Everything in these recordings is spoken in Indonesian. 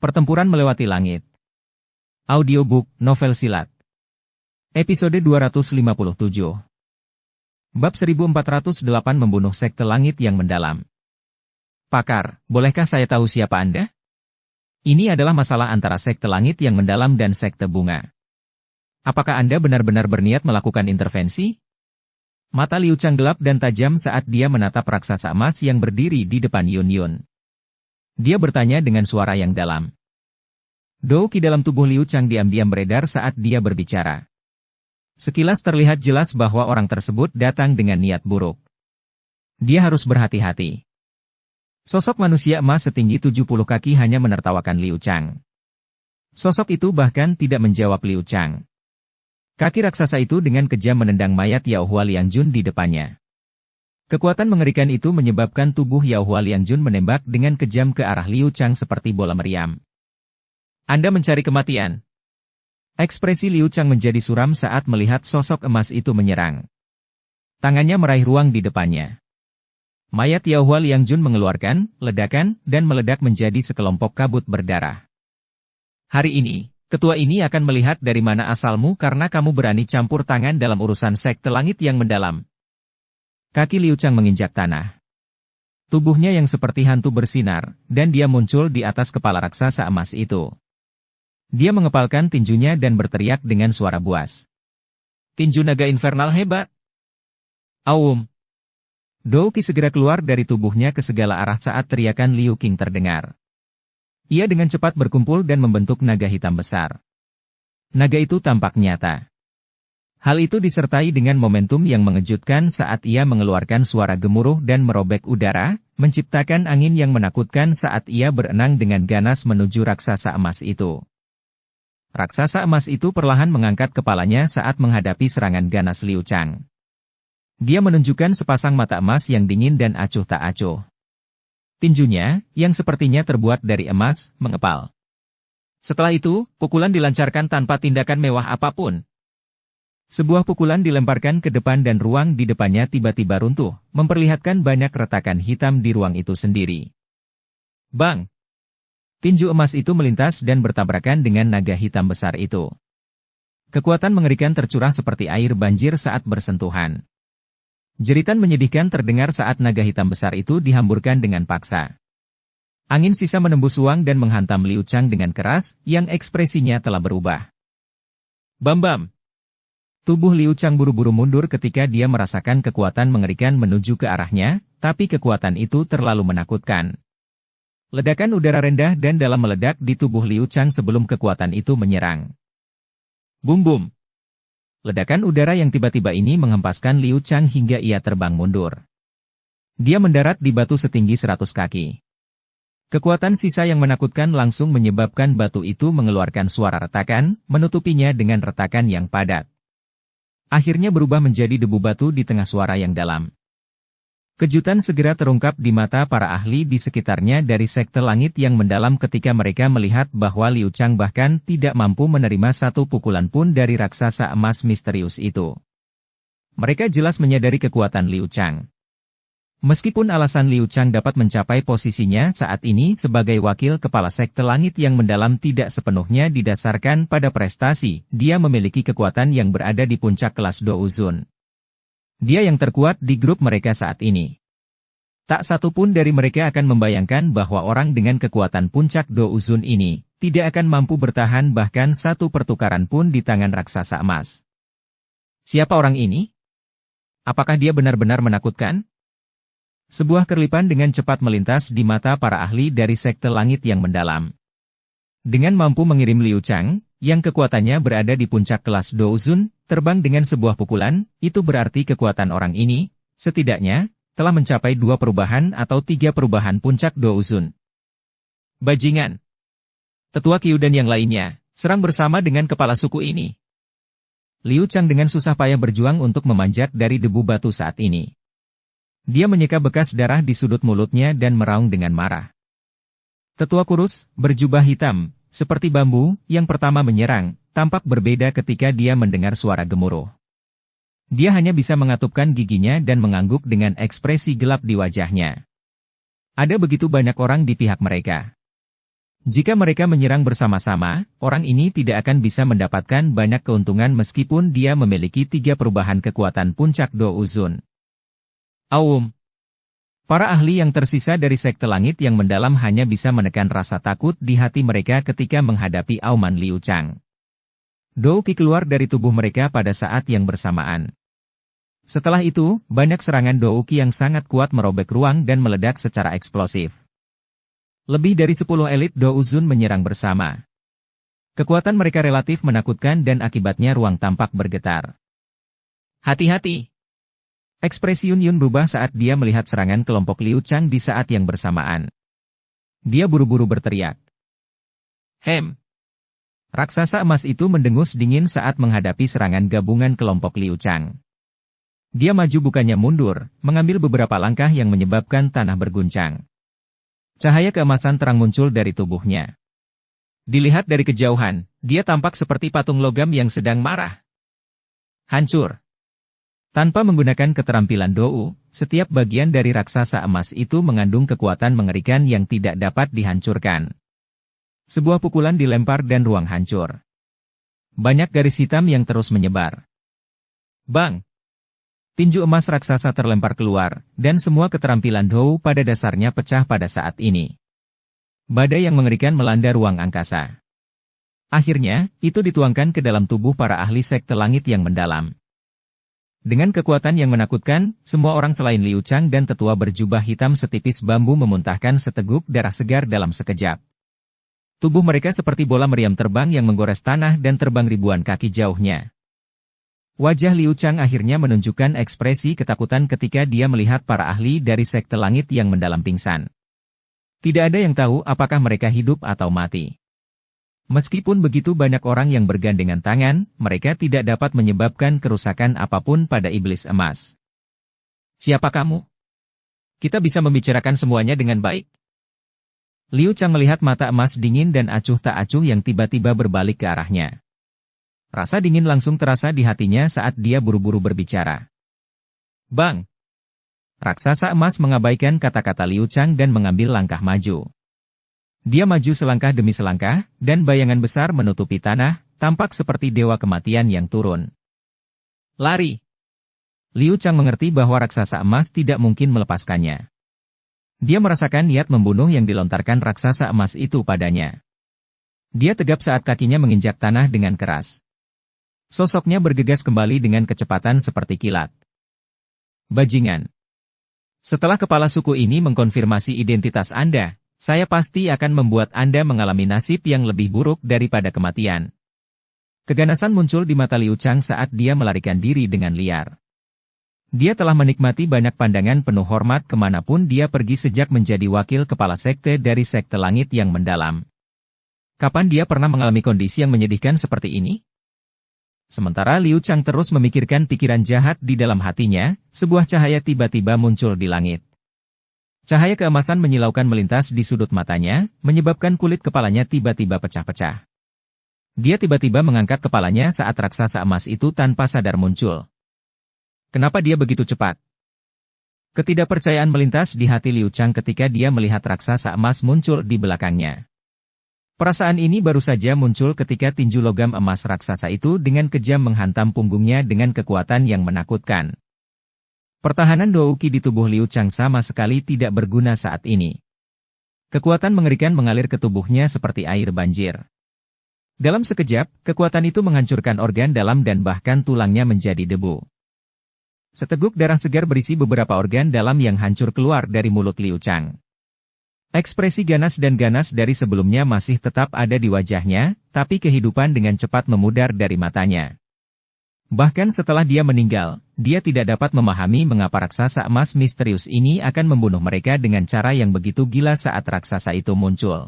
Pertempuran Melewati Langit. Audiobook, novel silat. Episode 257. Bab 1408 Membunuh Sekte Langit yang Mendalam. Pakar, bolehkah saya tahu siapa Anda? Ini adalah masalah antara Sekte Langit yang Mendalam dan Sekte Bunga. Apakah Anda benar-benar berniat melakukan intervensi? Mata Liu Chang gelap dan tajam saat dia menatap raksasa emas yang berdiri di depan Yun Yun. Dia bertanya dengan suara yang dalam. Dou Qi dalam tubuh Liu Chang diam-diam beredar saat dia berbicara. Sekilas terlihat jelas bahwa orang tersebut datang dengan niat buruk. Dia harus berhati-hati. Sosok manusia emas setinggi 70 kaki hanya menertawakan Liu Chang. Sosok itu bahkan tidak menjawab Liu Chang. Kaki raksasa itu dengan kejam menendang mayat Yao Hua Liangjun di depannya. Kekuatan mengerikan itu menyebabkan tubuh Yao Hua Liangjun menembak dengan kejam ke arah Liu Chang seperti bola meriam. Anda mencari kematian. Ekspresi Liu Chang menjadi suram saat melihat sosok emas itu menyerang. Tangannya meraih ruang di depannya. Mayat Yao Hua Liangjun mengeluarkan ledakan dan meledak menjadi sekelompok kabut berdarah. Hari ini, ketua ini akan melihat dari mana asalmu karena kamu berani campur tangan dalam urusan Sekte Langit yang Mendalam. Kaki Liu Chang menginjak tanah. Tubuhnya yang seperti hantu bersinar, dan dia muncul di atas kepala raksasa emas itu. Dia mengepalkan tinjunya dan berteriak dengan suara buas. Tinju naga infernal hebat! Aum! Dou Qi segera keluar dari tubuhnya ke segala arah saat teriakan Liu Qing terdengar. Ia dengan cepat berkumpul dan membentuk naga hitam besar. Naga itu tampak nyata. Hal itu disertai dengan momentum yang mengejutkan saat ia mengeluarkan suara gemuruh dan merobek udara, menciptakan angin yang menakutkan saat ia berenang dengan ganas menuju raksasa emas itu. Raksasa emas itu perlahan mengangkat kepalanya saat menghadapi serangan ganas Liu Chang. Dia menunjukkan sepasang mata emas yang dingin dan acuh tak acuh. Tinjunya, yang sepertinya terbuat dari emas, mengepal. Setelah itu, pukulan dilancarkan tanpa tindakan mewah apapun. Sebuah pukulan dilemparkan ke depan dan ruang di depannya tiba-tiba runtuh, memperlihatkan banyak retakan hitam di ruang itu sendiri. Bang! Tinju emas itu melintas dan bertabrakan dengan naga hitam besar itu. Kekuatan mengerikan tercurah seperti air banjir saat bersentuhan. Jeritan menyedihkan terdengar saat naga hitam besar itu dihamburkan dengan paksa. Angin sisa menembus ruang dan menghantam Liu Chang dengan keras, yang ekspresinya telah berubah. Bam-bam! Tubuh Liu Chang buru-buru mundur ketika dia merasakan kekuatan mengerikan menuju ke arahnya, tapi kekuatan itu terlalu menakutkan. Ledakan udara rendah dan dalam meledak di tubuh Liu Chang sebelum kekuatan itu menyerang. Bum-bum! Ledakan udara yang tiba-tiba ini menghempaskan Liu Chang hingga ia terbang mundur. Dia mendarat di batu setinggi 100 kaki. Kekuatan sisa yang menakutkan langsung menyebabkan batu itu mengeluarkan suara retakan, menutupinya dengan retakan yang padat. Akhirnya berubah menjadi debu batu di tengah suara yang dalam. Kejutan segera terungkap di mata para ahli di sekitarnya dari Sekte Langit yang Mendalam ketika mereka melihat bahwa Liu Chang bahkan tidak mampu menerima satu pukulan pun dari raksasa emas misterius itu. Mereka jelas menyadari kekuatan Liu Chang. Meskipun alasan Liu Chang dapat mencapai posisinya saat ini sebagai wakil kepala Sekte Langit yang Mendalam tidak sepenuhnya didasarkan pada prestasi, dia memiliki kekuatan yang berada di puncak kelas Douzun. Dia yang terkuat di grup mereka saat ini. Tak satu pun dari mereka akan membayangkan bahwa orang dengan kekuatan puncak Douzun ini tidak akan mampu bertahan bahkan satu pertukaran pun di tangan raksasa emas. Siapa orang ini? Apakah dia benar-benar menakutkan? Sebuah kerlipan dengan cepat melintas di mata para ahli dari Sekte Langit yang Mendalam. Dengan mampu mengirim Liu Chang, yang kekuatannya berada di puncak kelas Douzun, terbang dengan sebuah pukulan, itu berarti kekuatan orang ini, setidaknya, telah mencapai 2 perubahan atau 3 perubahan puncak Douzun. Bajingan! Tetua Qiu dan yang lainnya, serang bersama dengan kepala suku ini. Liu Chang dengan susah payah berjuang untuk memanjat dari debu batu saat ini. Dia menyeka bekas darah di sudut mulutnya dan meraung dengan marah. Tetua kurus, berjubah hitam, seperti bambu, yang pertama menyerang, tampak berbeda ketika dia mendengar suara gemuruh. Dia hanya bisa mengatupkan giginya dan mengangguk dengan ekspresi gelap di wajahnya. Ada begitu banyak orang di pihak mereka. Jika mereka menyerang bersama-sama, orang ini tidak akan bisa mendapatkan banyak keuntungan meskipun dia memiliki 3 perubahan kekuatan puncak Do Uzun. Aum. Para ahli yang tersisa dari sekte langit yang mendalam hanya bisa menekan rasa takut di hati mereka ketika menghadapi auman Liu Chang. Do Qi keluar dari tubuh mereka pada saat yang bersamaan. Setelah itu, banyak serangan Do Qi yang sangat kuat merobek ruang dan meledak secara eksplosif. Lebih dari 10 elit Do Uzun menyerang bersama. Kekuatan mereka relatif menakutkan dan akibatnya ruang tampak bergetar. Hati-hati! Ekspresi Yun Yun berubah saat dia melihat serangan kelompok Liu Chang di saat yang bersamaan. Dia buru-buru berteriak. Hem! Raksasa emas itu mendengus dingin saat menghadapi serangan gabungan kelompok Liu Chang. Dia maju bukannya mundur, mengambil beberapa langkah yang menyebabkan tanah berguncang. Cahaya keemasan terang muncul dari tubuhnya. Dilihat dari kejauhan, dia tampak seperti patung logam yang sedang marah. Hancur. Tanpa menggunakan keterampilan Dou, setiap bagian dari raksasa emas itu mengandung kekuatan mengerikan yang tidak dapat dihancurkan. Sebuah pukulan dilempar dan ruang hancur. Banyak garis hitam yang terus menyebar. Bang! Tinju emas raksasa terlempar keluar, dan semua keterampilan Dou pada dasarnya pecah pada saat ini. Badai yang mengerikan melanda ruang angkasa. Akhirnya, itu dituangkan ke dalam tubuh para ahli sekte langit yang mendalam. Dengan kekuatan yang menakutkan, semua orang selain Liu Chang dan tetua berjubah hitam setipis bambu memuntahkan seteguk darah segar dalam sekejap. Tubuh mereka seperti bola meriam terbang yang menggores tanah dan terbang ribuan kaki jauhnya. Wajah Liu Chang akhirnya menunjukkan ekspresi ketakutan ketika dia melihat para ahli dari sekte langit yang mendalam pingsan. Tidak ada yang tahu apakah mereka hidup atau mati. Meskipun begitu banyak orang yang bergandengan tangan, mereka tidak dapat menyebabkan kerusakan apapun pada iblis emas. Siapa kamu? Kita bisa membicarakan semuanya dengan baik. Liu Chang melihat mata emas dingin dan acuh tak acuh yang tiba-tiba berbalik ke arahnya. Rasa dingin langsung terasa di hatinya saat dia buru-buru berbicara. Bang! Raksasa emas mengabaikan kata-kata Liu Chang dan mengambil langkah maju. Dia maju selangkah demi selangkah, dan bayangan besar menutupi tanah, tampak seperti dewa kematian yang turun. Lari! Liu Chang mengerti bahwa raksasa emas tidak mungkin melepaskannya. Dia merasakan niat membunuh yang dilontarkan raksasa emas itu padanya. Dia tegap saat kakinya menginjak tanah dengan keras. Sosoknya bergegas kembali dengan kecepatan seperti kilat. Bajingan. Setelah kepala suku ini mengkonfirmasi identitas Anda, saya pasti akan membuat Anda mengalami nasib yang lebih buruk daripada kematian. Keganasan muncul di mata Liu Chang saat dia melarikan diri dengan liar. Dia telah menikmati banyak pandangan penuh hormat kemanapun dia pergi sejak menjadi wakil kepala sekte dari sekte langit yang mendalam. Kapan dia pernah mengalami kondisi yang menyedihkan seperti ini? Sementara Liu Chang terus memikirkan pikiran jahat di dalam hatinya, sebuah cahaya tiba-tiba muncul di langit. Cahaya keemasan menyilaukan melintas di sudut matanya, menyebabkan kulit kepalanya tiba-tiba pecah-pecah. Dia tiba-tiba mengangkat kepalanya saat raksasa emas itu tanpa sadar muncul. Kenapa dia begitu cepat? Ketidakpercayaan melintas di hati Liu Chang ketika dia melihat raksasa emas muncul di belakangnya. Perasaan ini baru saja muncul ketika tinju logam emas raksasa itu dengan kejam menghantam punggungnya dengan kekuatan yang menakutkan. Pertahanan Dou Qi di tubuh Liu Chang sama sekali tidak berguna saat ini. Kekuatan mengerikan mengalir ke tubuhnya seperti air banjir. Dalam sekejap, kekuatan itu menghancurkan organ dalam dan bahkan tulangnya menjadi debu. Seteguk darah segar berisi beberapa organ dalam yang hancur keluar dari mulut Liu Chang. Ekspresi ganas dan ganas dari sebelumnya masih tetap ada di wajahnya, tapi kehidupan dengan cepat memudar dari matanya. Bahkan setelah dia meninggal, dia tidak dapat memahami mengapa raksasa emas misterius ini akan membunuh mereka dengan cara yang begitu gila saat raksasa itu muncul.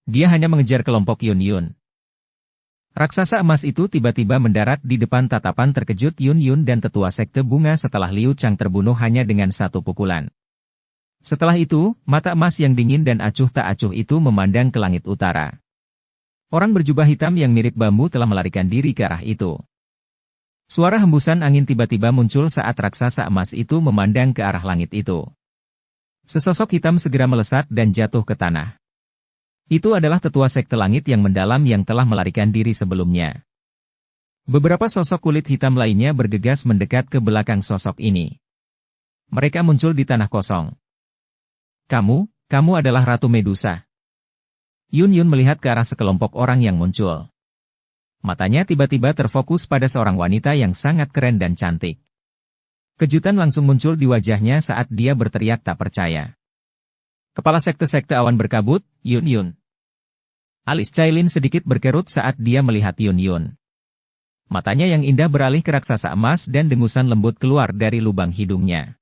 Dia hanya mengejar kelompok Yun Yun. Raksasa emas itu tiba-tiba mendarat di depan tatapan terkejut Yun Yun dan tetua sekte bunga setelah Liu Chang terbunuh hanya dengan satu pukulan. Setelah itu, mata emas yang dingin dan acuh tak acuh itu memandang ke langit utara. Orang berjubah hitam yang mirip bambu telah melarikan diri ke arah itu. Suara hembusan angin tiba-tiba muncul saat raksasa emas itu memandang ke arah langit itu. Sesosok hitam segera melesat dan jatuh ke tanah. Itu adalah tetua sekte langit yang mendalam yang telah melarikan diri sebelumnya. Beberapa sosok kulit hitam lainnya bergegas mendekat ke belakang sosok ini. Mereka muncul di tanah kosong. Kamu adalah Ratu Medusa. Yun Yun melihat ke arah sekelompok orang yang muncul. Matanya tiba-tiba terfokus pada seorang wanita yang sangat keren dan cantik. Kejutan langsung muncul di wajahnya saat dia berteriak tak percaya. Kepala sekte-sekte awan berkabut, Yun Yun. Alis Cailin sedikit berkerut saat dia melihat Yun Yun. Matanya yang indah beralih ke raksasa emas dan dengusan lembut keluar dari lubang hidungnya.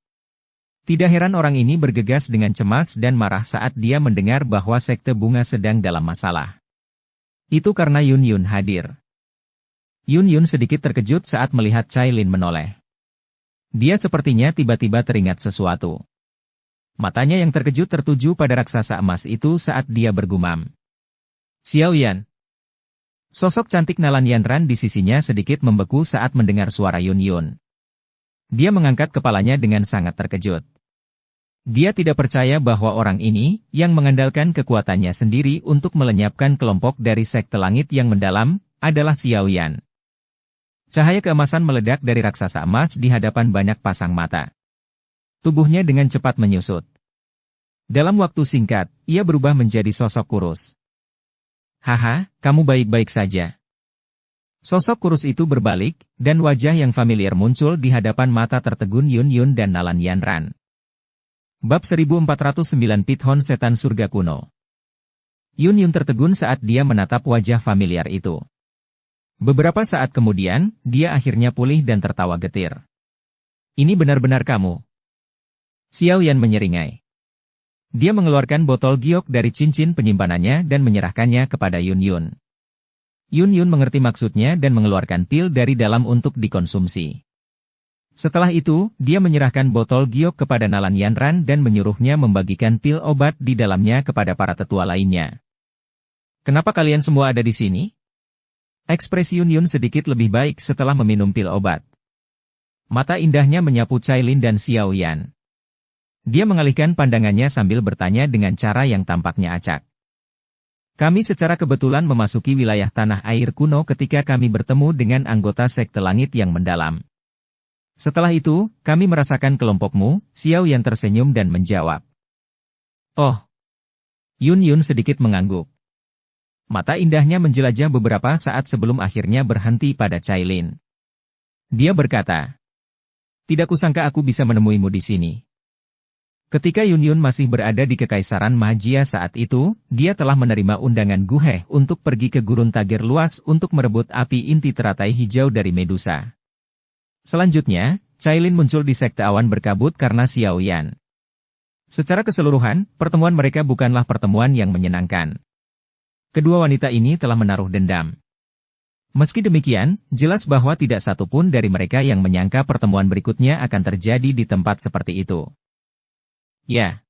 Tidak heran orang ini bergegas dengan cemas dan marah saat dia mendengar bahwa sekte bunga sedang dalam masalah. Itu karena Yun Yun hadir. Yun Yun sedikit terkejut saat melihat Cailin menoleh. Dia sepertinya tiba-tiba teringat sesuatu. Matanya yang terkejut tertuju pada raksasa emas itu saat dia bergumam. Xiao Yan. Sosok cantik Nalan Yanran di sisinya sedikit membeku saat mendengar suara Yun Yun. Dia mengangkat kepalanya dengan sangat terkejut. Dia tidak percaya bahwa orang ini, yang mengandalkan kekuatannya sendiri untuk melenyapkan kelompok dari sekte langit yang mendalam, adalah Xiao Yan. Cahaya keemasan meledak dari raksasa emas di hadapan banyak pasang mata. Tubuhnya dengan cepat menyusut. Dalam waktu singkat, ia berubah menjadi sosok kurus. Haha, kamu baik-baik saja. Sosok kurus itu berbalik, dan wajah yang familiar muncul di hadapan mata tertegun Yun Yun dan Nalan Yanran. Bab 1409 Pithon Setan Surga Kuno. Yun Yun tertegun saat dia menatap wajah familiar itu. Beberapa saat kemudian, dia akhirnya pulih dan tertawa getir. Ini benar-benar kamu. Xiao Yan menyeringai. Dia mengeluarkan botol giok dari cincin penyimpanannya dan menyerahkannya kepada Yun Yun. Yun Yun mengerti maksudnya dan mengeluarkan pil dari dalam untuk dikonsumsi. Setelah itu, dia menyerahkan botol giok kepada Nalan Yanran dan menyuruhnya membagikan pil obat di dalamnya kepada para tetua lainnya. Kenapa kalian semua ada di sini? Ekspresi Yun Yun sedikit lebih baik setelah meminum pil obat. Mata indahnya menyapu Cailin dan Xiao Yan. Dia mengalihkan pandangannya sambil bertanya dengan cara yang tampaknya acak. Kami secara kebetulan memasuki wilayah tanah air kuno ketika kami bertemu dengan anggota sekte langit yang mendalam. Setelah itu, kami merasakan kelompokmu, Xiao Yan tersenyum dan menjawab. Oh. Yun Yun sedikit mengangguk. Mata indahnya menjelajah beberapa saat sebelum akhirnya berhenti pada Cailin. Dia berkata, tidak kusangka aku bisa menemuimu di sini. Ketika Yun Yun masih berada di Kekaisaran Magia saat itu, dia telah menerima undangan Guheh untuk pergi ke gurun Tager luas untuk merebut api inti teratai hijau dari Medusa. Selanjutnya, Cailin muncul di sekte awan berkabut karena Xiao Yan. Secara keseluruhan, pertemuan mereka bukanlah pertemuan yang menyenangkan. Kedua wanita ini telah menaruh dendam. Meski demikian, jelas bahwa tidak satu pun dari mereka yang menyangka pertemuan berikutnya akan terjadi di tempat seperti itu. Ya.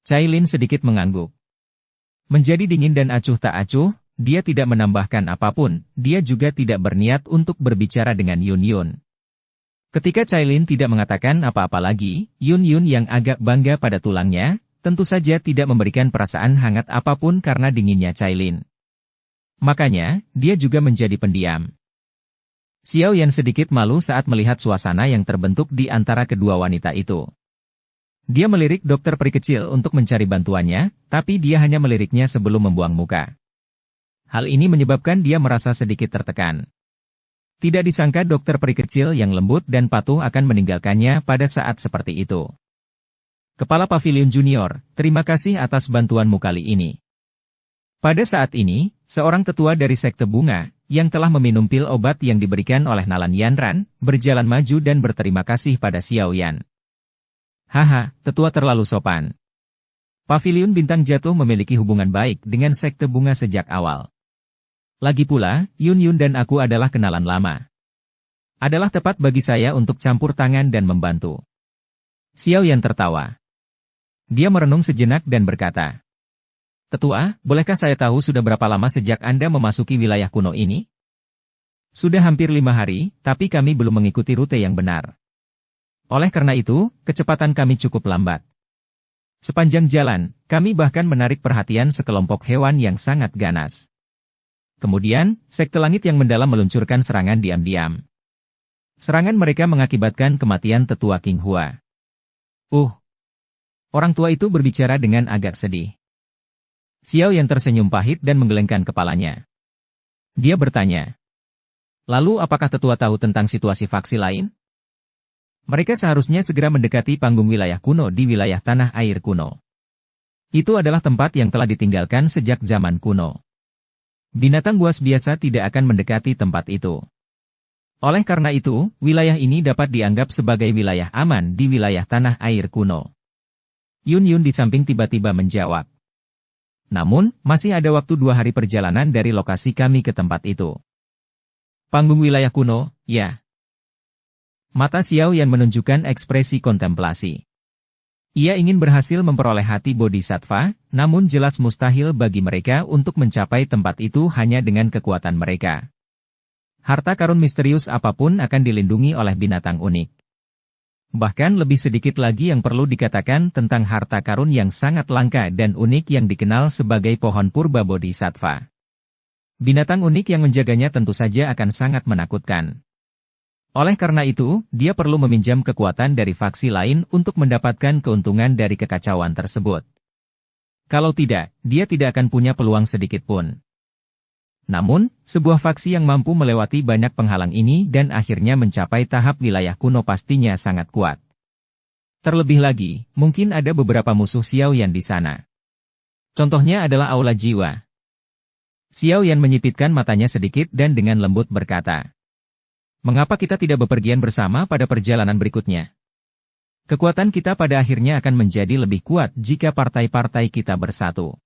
Cailin sedikit mengangguk. Menjadi dingin dan acuh tak acuh, dia tidak menambahkan apapun, dia juga tidak berniat untuk berbicara dengan Yun Yun. Ketika Cailin tidak mengatakan apa-apa lagi, Yun Yun yang agak bangga pada tulangnya, tentu saja tidak memberikan perasaan hangat apapun karena dinginnya Cailin. Makanya, dia juga menjadi pendiam. Xiao Yan sedikit malu saat melihat suasana yang terbentuk di antara kedua wanita itu. Dia melirik dokter peri kecil untuk mencari bantuannya, tapi dia hanya meliriknya sebelum membuang muka. Hal ini menyebabkan dia merasa sedikit tertekan. Tidak disangka dokter peri kecil yang lembut dan patuh akan meninggalkannya pada saat seperti itu. Kepala Pavilion Junior, terima kasih atas bantuanmu kali ini. Pada saat ini, seorang tetua dari sekte bunga, yang telah meminum pil obat yang diberikan oleh Nalan Yanran, berjalan maju dan berterima kasih pada Xiao Yan. Haha, tetua terlalu sopan. Pavilion Bintang Jatuh memiliki hubungan baik dengan sekte bunga sejak awal. Lagi pula, Yun Yun dan aku adalah kenalan lama. Adalah tepat bagi saya untuk campur tangan dan membantu. Xiao Yan tertawa. Dia merenung sejenak dan berkata, Tetua, bolehkah saya tahu sudah berapa lama sejak Anda memasuki wilayah kuno ini? Sudah hampir 5 hari, tapi kami belum mengikuti rute yang benar. Oleh karena itu, kecepatan kami cukup lambat. Sepanjang jalan, kami bahkan menarik perhatian sekelompok hewan yang sangat ganas. Kemudian, sekte langit yang mendalam meluncurkan serangan diam-diam. Serangan mereka mengakibatkan kematian tetua King Hua. Orang tua itu berbicara dengan agak sedih. Xiao Yan tersenyum pahit dan menggelengkan kepalanya. Dia bertanya, "Lalu apakah tetua tahu tentang situasi faksi lain?" Mereka seharusnya segera mendekati panggung wilayah kuno di wilayah tanah air kuno. Itu adalah tempat yang telah ditinggalkan sejak zaman kuno. Binatang buas biasa tidak akan mendekati tempat itu. Oleh karena itu, wilayah ini dapat dianggap sebagai wilayah aman di wilayah tanah air kuno. Yun Yun di samping tiba-tiba menjawab. Namun, masih ada waktu 2 hari perjalanan dari lokasi kami ke tempat itu. Panggung wilayah kuno, ya. Mata Xiao Yan menunjukkan ekspresi kontemplasi. Ia ingin berhasil memperoleh hati bodhisattva, namun jelas mustahil bagi mereka untuk mencapai tempat itu hanya dengan kekuatan mereka. Harta karun misterius apapun akan dilindungi oleh binatang unik. Bahkan lebih sedikit lagi yang perlu dikatakan tentang harta karun yang sangat langka dan unik yang dikenal sebagai pohon purba bodhisattva. Binatang unik yang menjaganya tentu saja akan sangat menakutkan. Oleh karena itu, dia perlu meminjam kekuatan dari faksi lain untuk mendapatkan keuntungan dari kekacauan tersebut. Kalau tidak, dia tidak akan punya peluang sedikit pun. Namun, sebuah faksi yang mampu melewati banyak penghalang ini dan akhirnya mencapai tahap wilayah kuno pastinya sangat kuat. Terlebih lagi, mungkin ada beberapa musuh Xiao Yan di sana. Contohnya adalah Aula Jiwa. Xiao Yan menyipitkan matanya sedikit dan dengan lembut berkata, "Mengapa kita tidak bepergian bersama pada perjalanan berikutnya? Kekuatan kita pada akhirnya akan menjadi lebih kuat jika partai-partai kita bersatu.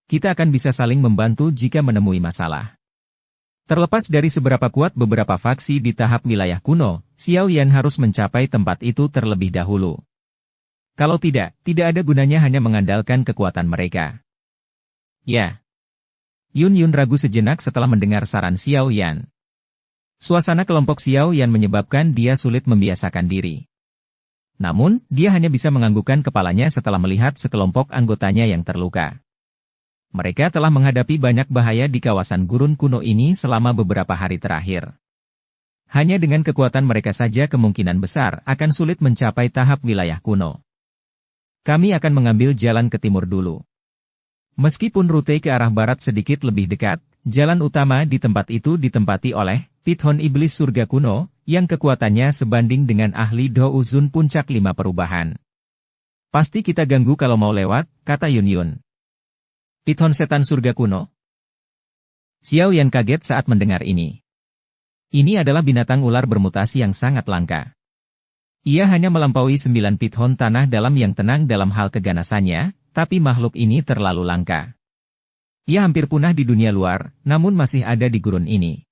Kita akan bisa saling membantu jika menemui masalah." Terlepas dari seberapa kuat beberapa faksi di tahap wilayah kuno, Xiao Yan harus mencapai tempat itu terlebih dahulu. Kalau tidak ada gunanya hanya mengandalkan kekuatan mereka. Ya. Yun Yun ragu sejenak setelah mendengar saran Xiao Yan. Suasana kelompok Xiao Yan menyebabkan dia sulit membiasakan diri. Namun, dia hanya bisa menganggukkan kepalanya setelah melihat sekelompok anggotanya yang terluka. Mereka telah menghadapi banyak bahaya di kawasan gurun kuno ini selama beberapa hari terakhir. Hanya dengan kekuatan mereka saja kemungkinan besar akan sulit mencapai tahap wilayah kuno. Kami akan mengambil jalan ke timur dulu. Meskipun rute ke arah barat sedikit lebih dekat, jalan utama di tempat itu ditempati oleh Pithon Iblis Surga Kuno, yang kekuatannya sebanding dengan ahli Do Uzun Puncak 5 Perubahan. Pasti kita ganggu kalau mau lewat, kata Yun Yun. Pithon Setan Surga Kuno? Xiao Yan kaget saat mendengar ini. Ini adalah binatang ular bermutasi yang sangat langka. Ia hanya melampaui 9 pithon tanah dalam yang tenang dalam hal keganasannya, tapi makhluk ini terlalu langka. Ia hampir punah di dunia luar, namun masih ada di gurun ini.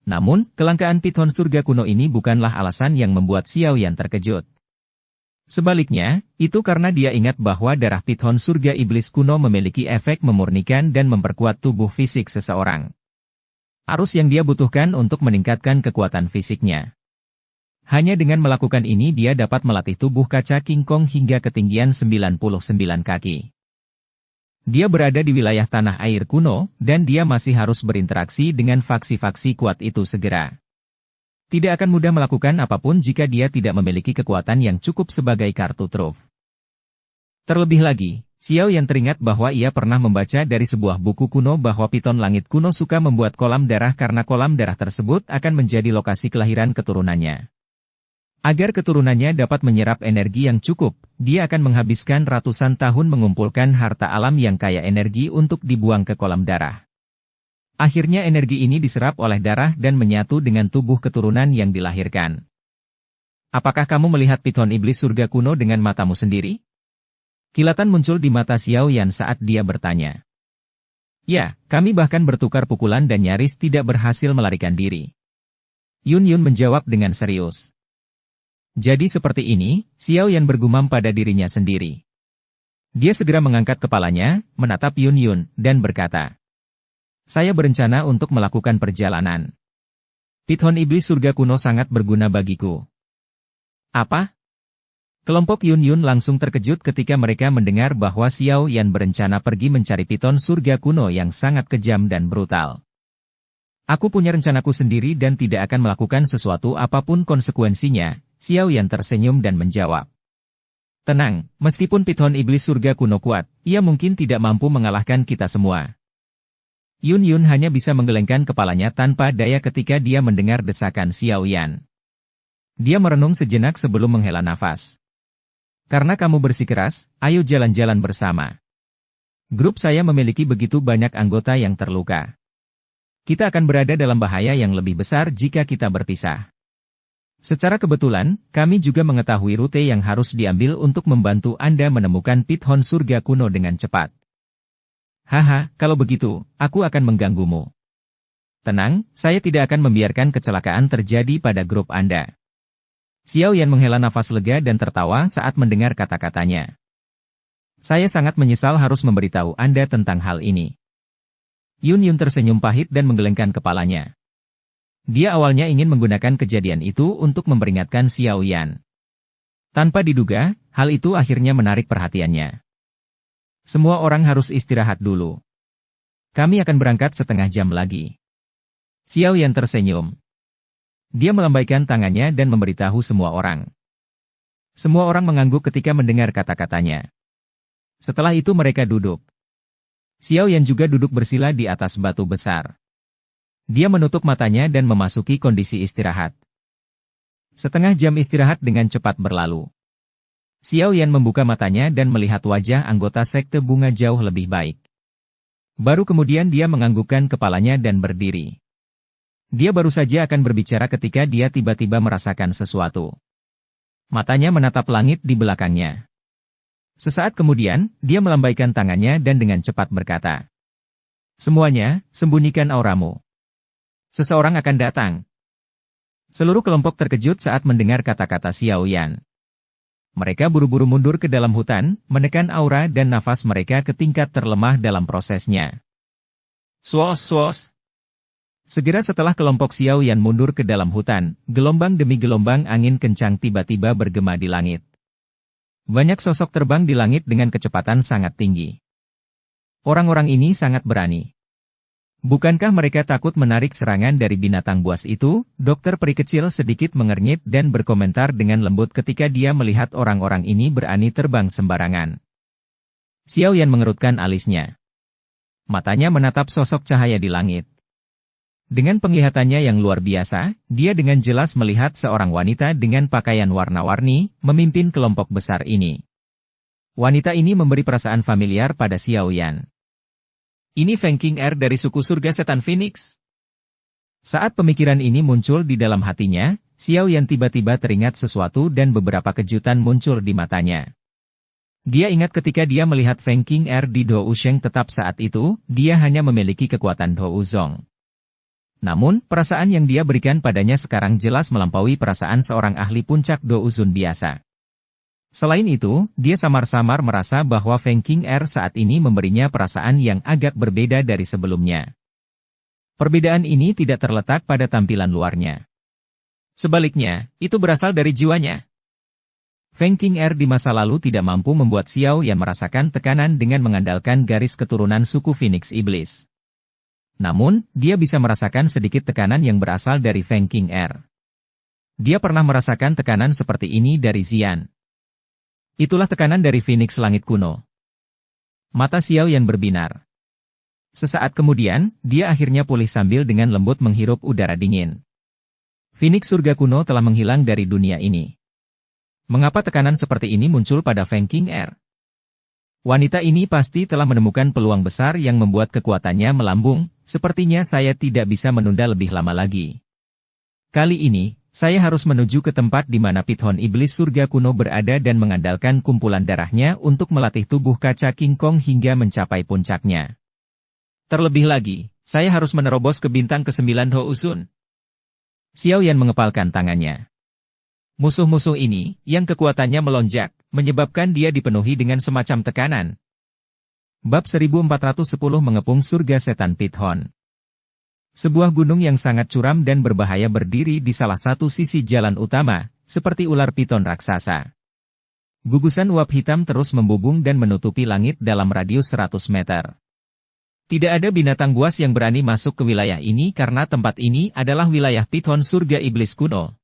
Namun, kelangkaan pithon surga kuno ini bukanlah alasan yang membuat Xiao Yan terkejut. Sebaliknya, itu karena dia ingat bahwa darah pithon surga iblis kuno memiliki efek memurnikan dan memperkuat tubuh fisik seseorang. Arus yang dia butuhkan untuk meningkatkan kekuatan fisiknya. Hanya dengan melakukan ini dia dapat melatih tubuh kaca King Kong hingga ketinggian 99 kaki. Dia berada di wilayah tanah air kuno, dan dia masih harus berinteraksi dengan faksi-faksi kuat itu segera. Tidak akan mudah melakukan apapun jika dia tidak memiliki kekuatan yang cukup sebagai kartu truf. Terlebih lagi, Xiao Yan teringat bahwa ia pernah membaca dari sebuah buku kuno bahwa piton langit kuno suka membuat kolam darah karena kolam darah tersebut akan menjadi lokasi kelahiran keturunannya. Agar keturunannya dapat menyerap energi yang cukup, dia akan menghabiskan ratusan tahun mengumpulkan harta alam yang kaya energi untuk dibuang ke kolam darah. Akhirnya energi ini diserap oleh darah dan menyatu dengan tubuh keturunan yang dilahirkan. Apakah kamu melihat piton iblis surga kuno dengan matamu sendiri? Kilatan muncul di mata Xiao Yan saat dia bertanya. Ya, kami bahkan bertukar pukulan dan nyaris tidak berhasil melarikan diri. Yun Yun menjawab dengan serius. Jadi seperti ini, Xiao Yan bergumam pada dirinya sendiri. Dia segera mengangkat kepalanya, menatap Yun Yun, dan berkata, "Saya berencana untuk melakukan perjalanan. Pithon iblis surga kuno sangat berguna bagiku." Apa? Kelompok Yun Yun langsung terkejut ketika mereka mendengar bahwa Xiao Yan berencana pergi mencari piton surga kuno yang sangat kejam dan brutal. Aku punya rencanaku sendiri dan tidak akan melakukan sesuatu apapun konsekuensinya, Xiao Yan tersenyum dan menjawab. Tenang, meskipun piton iblis surga kuno kuat, ia mungkin tidak mampu mengalahkan kita semua. Yun Yun hanya bisa menggelengkan kepalanya tanpa daya ketika dia mendengar desakan Xiao Yan. Dia merenung sejenak sebelum menghela nafas. Karena kamu bersikeras, ayo jalan-jalan bersama. Grup saya memiliki begitu banyak anggota yang terluka. Kita akan berada dalam bahaya yang lebih besar jika kita berpisah. Secara kebetulan, kami juga mengetahui rute yang harus diambil untuk membantu Anda menemukan piton surga kuno dengan cepat. Haha, kalau begitu, aku akan mengganggumu. Tenang, saya tidak akan membiarkan kecelakaan terjadi pada grup Anda. Xiao Yan menghela nafas lega dan tertawa saat mendengar kata-katanya. Saya sangat menyesal harus memberitahu Anda tentang hal ini. Yun Yun tersenyum pahit dan menggelengkan kepalanya. Dia awalnya ingin menggunakan kejadian itu untuk memperingatkan Xiao Yan. Tanpa diduga, hal itu akhirnya menarik perhatiannya. Semua orang harus istirahat dulu. Kami akan berangkat setengah jam lagi. Xiao Yan tersenyum. Dia melambaikan tangannya dan memberitahu semua orang. Semua orang mengangguk ketika mendengar kata-katanya. Setelah itu mereka duduk. Xiao Yan juga duduk bersila di atas batu besar. Dia menutup matanya dan memasuki kondisi istirahat. Setengah jam istirahat dengan cepat berlalu. Xiao Yan membuka matanya dan melihat wajah anggota sekte bunga jauh lebih baik. Baru kemudian dia menganggukkan kepalanya dan berdiri. Dia baru saja akan berbicara ketika dia tiba-tiba merasakan sesuatu. Matanya menatap langit di belakangnya. Sesaat kemudian, dia melambaikan tangannya dan dengan cepat berkata, "Semuanya, sembunyikan auramu. Seseorang akan datang." Seluruh kelompok terkejut saat mendengar kata-kata Xiao Yan. Mereka buru-buru mundur ke dalam hutan, menekan aura dan nafas mereka ke tingkat terlemah dalam prosesnya. Swos. Segera setelah kelompok Xiao Yan mundur ke dalam hutan, gelombang demi gelombang angin kencang tiba-tiba bergema di langit. Banyak sosok terbang di langit dengan kecepatan sangat tinggi. Orang-orang ini sangat berani. Bukankah mereka takut menarik serangan dari binatang buas itu? Dokter peri kecil sedikit mengernyit dan berkomentar dengan lembut ketika dia melihat orang-orang ini berani terbang sembarangan. Xiao Yan mengerutkan alisnya. Matanya menatap sosok cahaya di langit. Dengan penglihatannya yang luar biasa, dia dengan jelas melihat seorang wanita dengan pakaian warna-warni, memimpin kelompok besar ini. Wanita ini memberi perasaan familiar pada Xiao Yan. Ini Feng Qing'er dari suku surga setan Phoenix. Saat pemikiran ini muncul di dalam hatinya, Xiao Yan tiba-tiba teringat sesuatu dan beberapa kejutan muncul di matanya. Dia ingat ketika dia melihat Feng Qing'er di Dou Sheng tetap saat itu, dia hanya memiliki kekuatan Dou Zong. Namun, perasaan yang dia berikan padanya sekarang jelas melampaui perasaan seorang ahli puncak Dou Zun biasa. Selain itu, dia samar-samar merasa bahwa Feng Qing'er saat ini memberinya perasaan yang agak berbeda dari sebelumnya. Perbedaan ini tidak terletak pada tampilan luarnya. Sebaliknya, itu berasal dari jiwanya. Feng Qing'er di masa lalu tidak mampu membuat Xiao Yan merasakan tekanan dengan mengandalkan garis keturunan suku Phoenix Iblis. Namun, dia bisa merasakan sedikit tekanan yang berasal dari Feng Qing'er. Dia pernah merasakan tekanan seperti ini dari Xian. Itulah tekanan dari Phoenix Langit kuno. Mata Xiao Yan berbinar. Sesaat kemudian, dia akhirnya pulih sambil dengan lembut menghirup udara dingin. Phoenix surga kuno telah menghilang dari dunia ini. Mengapa tekanan seperti ini muncul pada Feng Qing'er? Wanita ini pasti telah menemukan peluang besar yang membuat kekuatannya melambung, sepertinya saya tidak bisa menunda lebih lama lagi. Kali ini, saya harus menuju ke tempat di mana piton iblis surga kuno berada dan mengandalkan kumpulan darahnya untuk melatih tubuh kaca King Kong hingga mencapai puncaknya. Terlebih lagi, saya harus menerobos ke bintang ke-9 Dou Zun. Xiao Yan mengepalkan tangannya. Musuh-musuh ini, yang kekuatannya melonjak, menyebabkan dia dipenuhi dengan semacam tekanan. Bab 1410 mengepung surga setan Piton. Sebuah gunung yang sangat curam dan berbahaya berdiri di salah satu sisi jalan utama, seperti ular piton raksasa. Gugusan uap hitam terus membubung dan menutupi langit dalam radius 100 meter. Tidak ada binatang buas yang berani masuk ke wilayah ini karena tempat ini adalah wilayah Python surga iblis kuno.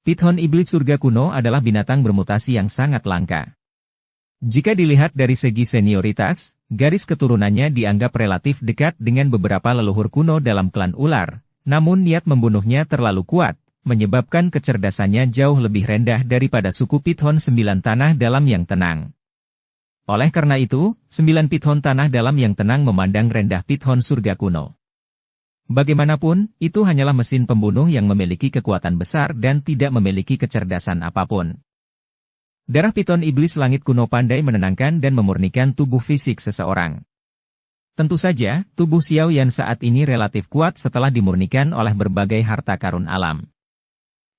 Python iblis surga kuno adalah binatang bermutasi yang sangat langka. Jika dilihat dari segi senioritas, garis keturunannya dianggap relatif dekat dengan beberapa leluhur kuno dalam klan ular, namun niat membunuhnya terlalu kuat, menyebabkan kecerdasannya jauh lebih rendah daripada suku Python 9 tanah dalam yang tenang. Oleh karena itu, 9 Python tanah dalam yang tenang memandang rendah Python surga kuno. Bagaimanapun, itu hanyalah mesin pembunuh yang memiliki kekuatan besar dan tidak memiliki kecerdasan apapun. Darah Python iblis langit kuno pandai menenangkan dan memurnikan tubuh fisik seseorang. Tentu saja, tubuh Xiao Yan saat ini relatif kuat setelah dimurnikan oleh berbagai harta karun alam.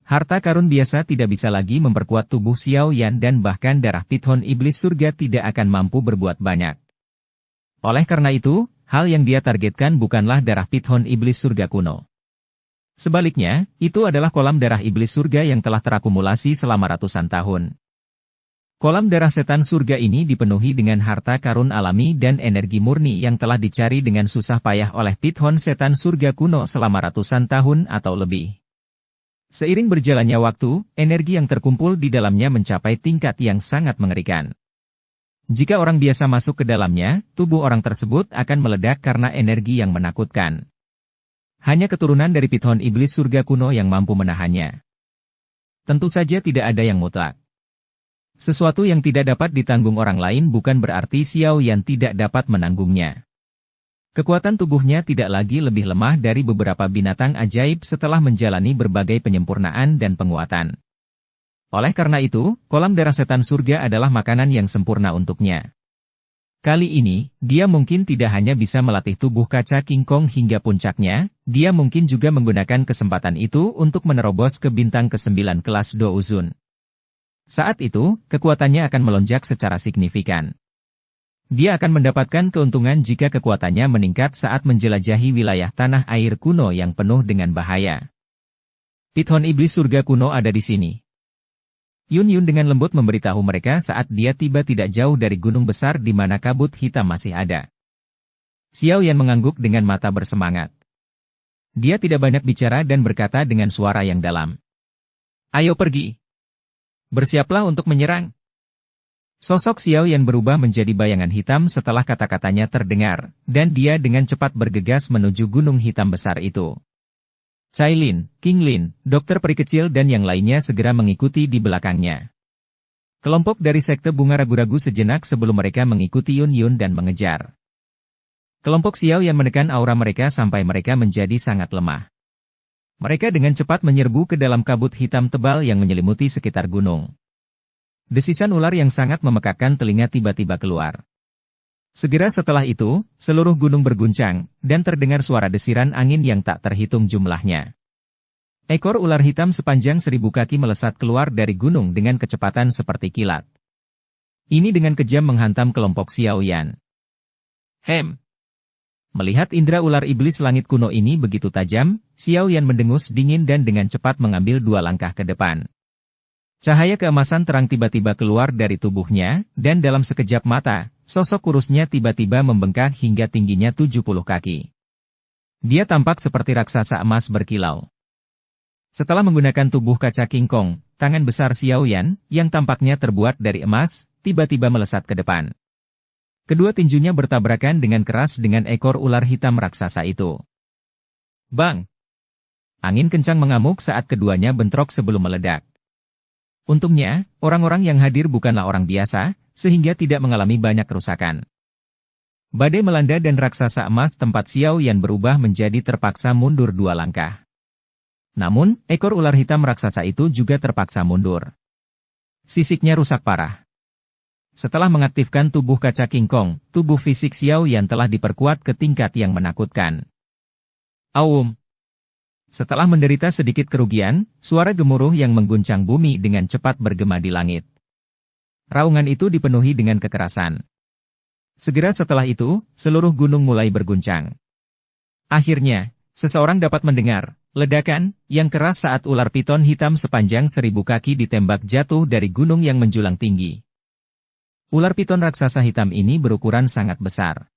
Harta karun biasa tidak bisa lagi memperkuat tubuh Xiao Yan dan bahkan darah Python iblis surga tidak akan mampu berbuat banyak. Oleh karena itu, hal yang dia targetkan bukanlah darah Python iblis surga kuno. Sebaliknya, itu adalah kolam darah iblis surga yang telah terakumulasi selama ratusan tahun. Kolam darah setan surga ini dipenuhi dengan harta karun alami dan energi murni yang telah dicari dengan susah payah oleh Python setan surga kuno selama ratusan tahun atau lebih. Seiring berjalannya waktu, energi yang terkumpul di dalamnya mencapai tingkat yang sangat mengerikan. Jika orang biasa masuk ke dalamnya, tubuh orang tersebut akan meledak karena energi yang menakutkan. Hanya keturunan dari Python iblis surga kuno yang mampu menahannya. Tentu saja tidak ada yang mutlak. Sesuatu yang tidak dapat ditanggung orang lain bukan berarti Xiao Yan tidak dapat menanggungnya. Kekuatan tubuhnya tidak lagi lebih lemah dari beberapa binatang ajaib setelah menjalani berbagai penyempurnaan dan penguatan. Oleh karena itu, kolam darah setan surga adalah makanan yang sempurna untuknya. Kali ini, dia mungkin tidak hanya bisa melatih tubuh kaca King Kong hingga puncaknya, dia mungkin juga menggunakan kesempatan itu untuk menerobos ke bintang ke-9 kelas Do Uzun. Saat itu, kekuatannya akan melonjak secara signifikan. Dia akan mendapatkan keuntungan jika kekuatannya meningkat saat menjelajahi wilayah tanah air kuno yang penuh dengan bahaya. Python iblis surga kuno ada di sini. Yun Yun dengan lembut memberitahu mereka saat dia tiba tidak jauh dari gunung besar di mana kabut hitam masih ada. Xiao Yan mengangguk dengan mata bersemangat. Dia tidak banyak bicara dan berkata dengan suara yang dalam. Ayo pergi. Bersiaplah untuk menyerang. Sosok Xiao Yan berubah menjadi bayangan hitam setelah kata-katanya terdengar, dan dia dengan cepat bergegas menuju gunung hitam besar itu. Cai Lin, King Lin, dokter peri kecil dan yang lainnya segera mengikuti di belakangnya. Kelompok dari sekte bunga ragu-ragu sejenak sebelum mereka mengikuti Yun Yun dan mengejar. Kelompok Xiao Yan menekan aura mereka sampai mereka menjadi sangat lemah. Mereka dengan cepat menyerbu ke dalam kabut hitam tebal yang menyelimuti sekitar gunung. Desisan ular yang sangat memekakkan telinga tiba-tiba keluar. Segera setelah itu, seluruh gunung berguncang, dan terdengar suara desiran angin yang tak terhitung jumlahnya. Ekor ular hitam sepanjang 1000 kaki melesat keluar dari gunung dengan kecepatan seperti kilat. Ini dengan kejam menghantam kelompok Xiao Yan. Melihat indera ular iblis langit kuno ini begitu tajam, Xiao Yan mendengus dingin dan dengan cepat mengambil 2 langkah ke depan. Cahaya keemasan terang tiba-tiba keluar dari tubuhnya, dan dalam sekejap mata, sosok kurusnya tiba-tiba membengkak hingga tingginya 70 kaki. Dia tampak seperti raksasa emas berkilau. Setelah menggunakan tubuh kaca King Kong, tangan besar Xiao Yan, yang tampaknya terbuat dari emas, tiba-tiba melesat ke depan. Kedua tinjunya bertabrakan dengan keras dengan ekor ular hitam raksasa itu. Bang! Angin kencang mengamuk saat keduanya bentrok sebelum meledak. Untungnya, orang-orang yang hadir bukanlah orang biasa, sehingga tidak mengalami banyak kerusakan. Badai melanda dan raksasa emas tempat Xiao Yan berubah menjadi terpaksa mundur 2 langkah. Namun, ekor ular hitam raksasa itu juga terpaksa mundur. Sisiknya rusak parah. Setelah mengaktifkan tubuh kaca King Kong, tubuh fisik Xiao Yan telah diperkuat ke tingkat yang menakutkan. Aum! Setelah menderita sedikit kerugian, suara gemuruh yang mengguncang bumi dengan cepat bergema di langit. Raungan itu dipenuhi dengan kekerasan. Segera setelah itu, seluruh gunung mulai berguncang. Akhirnya, Seseorang dapat mendengar ledakan yang keras saat ular piton hitam sepanjang 1000 kaki ditembak jatuh dari gunung yang menjulang tinggi. Ular piton raksasa hitam ini berukuran sangat besar.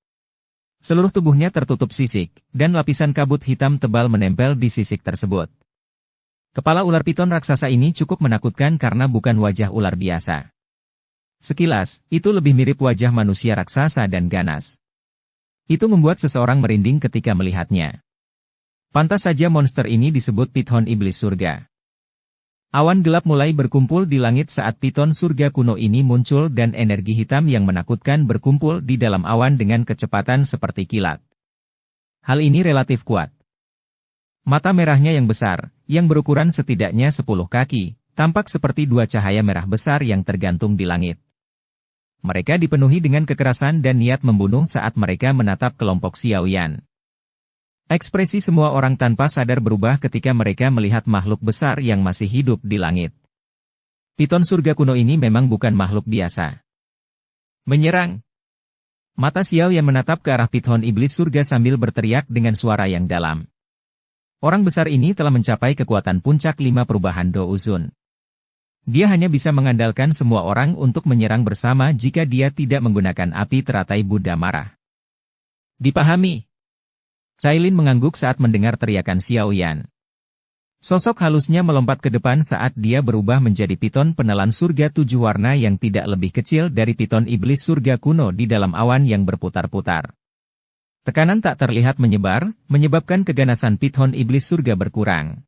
Seluruh tubuhnya tertutup sisik, dan lapisan kabut hitam tebal menempel di sisik tersebut. Kepala ular piton raksasa ini cukup menakutkan karena bukan wajah ular biasa. Sekilas, itu lebih mirip wajah manusia raksasa dan ganas. Itu membuat seseorang merinding ketika melihatnya. Pantas saja monster ini disebut piton iblis surga. Awan gelap mulai berkumpul di langit saat piton surga kuno ini muncul dan energi hitam yang menakutkan berkumpul di dalam awan dengan kecepatan seperti kilat. Hal ini relatif kuat. Mata merahnya yang besar, yang berukuran setidaknya 10 kaki, tampak seperti dua cahaya merah besar yang tergantung di langit. Mereka dipenuhi dengan kekerasan dan niat membunuh saat mereka menatap kelompok Xiaoyan. Ekspresi semua orang tanpa sadar berubah ketika mereka melihat makhluk besar yang masih hidup di langit. Piton surga kuno ini memang bukan makhluk biasa. Menyerang. Mata Xiaoyan menatap ke arah piton iblis surga sambil berteriak dengan suara yang dalam. Orang besar ini telah mencapai kekuatan puncak 5 perubahan Do Uzun. Dia hanya bisa mengandalkan semua orang untuk menyerang bersama jika dia tidak menggunakan api teratai Buddha marah. Dipahami. Cailin mengangguk saat mendengar teriakan Xiaoyan. Sosok halusnya melompat ke depan saat dia berubah menjadi piton penelan surga 7 warna yang tidak lebih kecil dari piton iblis surga kuno di dalam awan yang berputar-putar. Tekanan tak terlihat menyebar, menyebabkan keganasan piton iblis surga berkurang.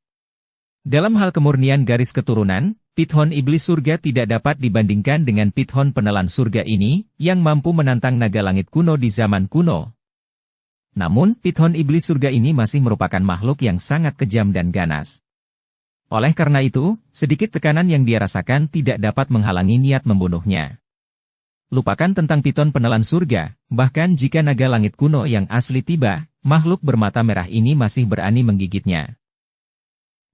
Dalam hal kemurnian garis keturunan, piton iblis surga tidak dapat dibandingkan dengan piton penelan surga ini, yang mampu menantang naga langit kuno di zaman kuno. Namun, piton iblis surga ini masih merupakan makhluk yang sangat kejam dan ganas. Oleh karena itu, sedikit tekanan yang dia rasakan tidak dapat menghalangi niat membunuhnya. Lupakan tentang piton penelan surga, bahkan jika naga langit kuno yang asli tiba, makhluk bermata merah ini masih berani menggigitnya.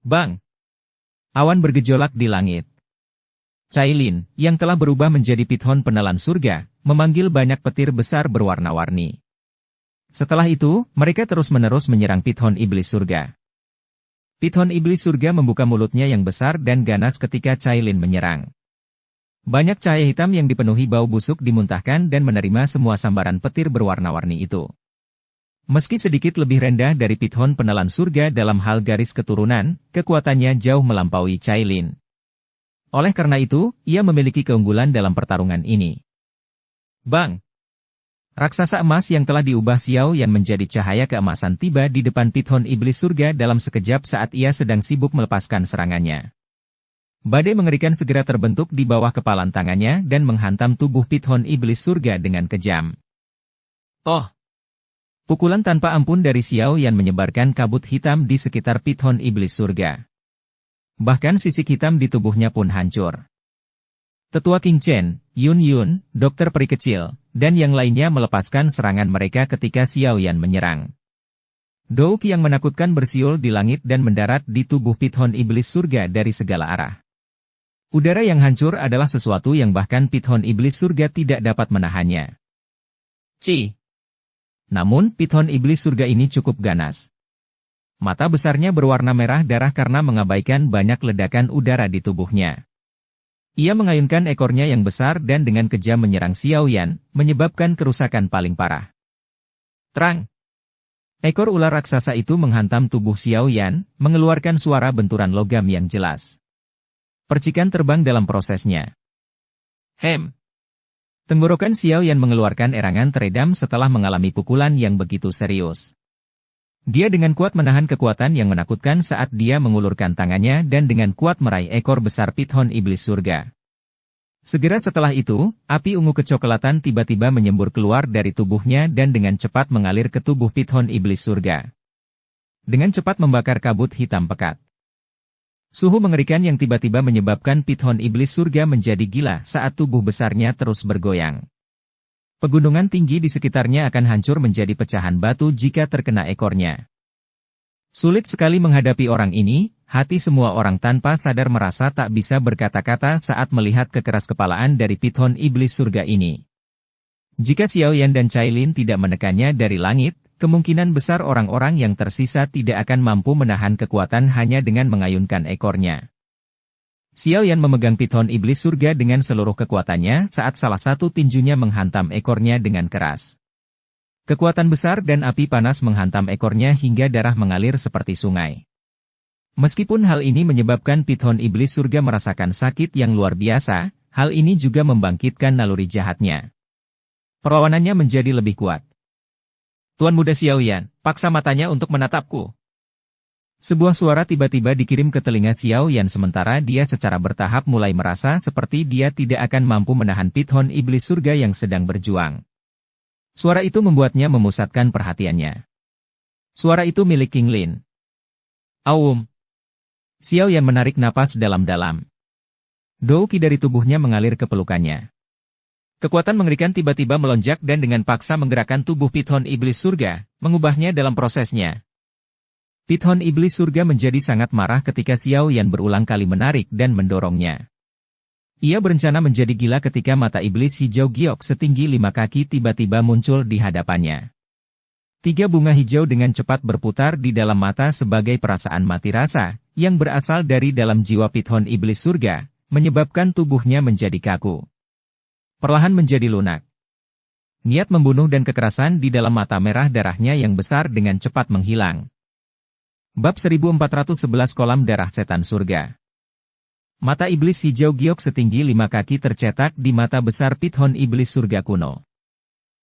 Bang! Awan bergejolak di langit. Cailin, yang telah berubah menjadi piton penelan surga, memanggil banyak petir besar berwarna-warni. Setelah itu, mereka terus-menerus menyerang piton iblis surga. Piton iblis surga membuka mulutnya yang besar dan ganas ketika Cailin menyerang. Banyak cahaya hitam yang dipenuhi bau busuk dimuntahkan dan menerima semua sambaran petir berwarna-warni itu. Meski sedikit lebih rendah dari piton penelan surga dalam hal garis keturunan, kekuatannya jauh melampaui Cailin. Oleh karena itu, ia memiliki keunggulan dalam pertarungan ini. Bang! Raksasa emas yang telah diubah Xiaoyan menjadi cahaya keemasan tiba di depan piton iblis surga dalam sekejap saat ia sedang sibuk melepaskan serangannya. Badai mengerikan segera terbentuk di bawah kepalan tangannya dan menghantam tubuh piton iblis surga dengan kejam. Oh! Pukulan tanpa ampun dari Xiaoyan menyebarkan kabut hitam di sekitar piton iblis surga. Bahkan sisik hitam di tubuhnya pun hancur. Tetua King Chen, Yun Yun, dokter peri kecil, dan yang lainnya melepaskan serangan mereka ketika Xiaoyan menyerang. Douk yang menakutkan bersiul di langit dan mendarat di tubuh piton iblis surga dari segala arah. Udara yang hancur adalah sesuatu yang bahkan piton iblis surga tidak dapat menahannya. Namun, piton iblis surga ini cukup ganas. Mata besarnya berwarna merah darah karena mengabaikan banyak ledakan udara di tubuhnya. Ia mengayunkan ekornya yang besar dan dengan kejam menyerang Xiaoyan, menyebabkan kerusakan paling parah. Terang! Ekor ular raksasa itu menghantam tubuh Xiaoyan, mengeluarkan suara benturan logam yang jelas. Percikan terbang dalam prosesnya. Tenggorokan Xiaoyan mengeluarkan erangan teredam setelah mengalami pukulan yang begitu serius. Dia dengan kuat menahan kekuatan yang menakutkan saat dia mengulurkan tangannya dan dengan kuat meraih ekor besar piton iblis surga. Segera setelah itu, api ungu kecoklatan tiba-tiba menyembur keluar dari tubuhnya dan dengan cepat mengalir ke tubuh piton iblis surga. Dengan cepat membakar kabut hitam pekat. Suhu mengerikan yang tiba-tiba menyebabkan piton iblis surga menjadi gila saat tubuh besarnya terus bergoyang. Pegunungan tinggi di sekitarnya akan hancur menjadi pecahan batu jika terkena ekornya. Sulit sekali menghadapi orang ini, hati semua orang tanpa sadar merasa tak bisa berkata-kata saat melihat kekeras-kepalaan dari piton iblis surga ini. Jika Xiaoyan dan Cailin tidak menekannya dari langit, kemungkinan besar orang-orang yang tersisa tidak akan mampu menahan kekuatan hanya dengan mengayunkan ekornya. Xiao Yan memegang piton iblis surga dengan seluruh kekuatannya saat salah satu tinjunya menghantam ekornya dengan keras. Kekuatan besar dan api panas menghantam ekornya hingga darah mengalir seperti sungai. Meskipun hal ini menyebabkan piton iblis surga merasakan sakit yang luar biasa, hal ini juga membangkitkan naluri jahatnya. Perlawanannya menjadi lebih kuat. Tuan Muda Xiao Yan, paksa matanya untuk menatapku. Sebuah suara tiba-tiba dikirim ke telinga Xiao Yan sementara dia secara bertahap mulai merasa seperti dia tidak akan mampu menahan piton iblis surga yang sedang berjuang. Suara itu membuatnya memusatkan perhatiannya. Suara itu milik King Lin. Aum. Xiao Yan menarik napas dalam-dalam. Douqi dari tubuhnya mengalir ke pelukannya. Kekuatan mengerikan tiba-tiba melonjak dan dengan paksa menggerakkan tubuh piton iblis surga, mengubahnya dalam prosesnya. Piton iblis surga menjadi sangat marah ketika Xiao Yan berulang kali menarik dan mendorongnya. Ia berencana menjadi gila ketika mata iblis hijau giok setinggi 5 kaki tiba-tiba muncul di hadapannya. 3 bunga hijau dengan cepat berputar di dalam mata sebagai perasaan mati rasa, yang berasal dari dalam jiwa piton iblis surga, menyebabkan tubuhnya menjadi kaku. Perlahan menjadi lunak. Niat membunuh dan kekerasan di dalam mata merah darahnya yang besar dengan cepat menghilang. Bab 1411 Kolam Darah Setan Surga. Mata iblis hijau giok setinggi 5 kaki tercetak di mata besar piton iblis surga kuno.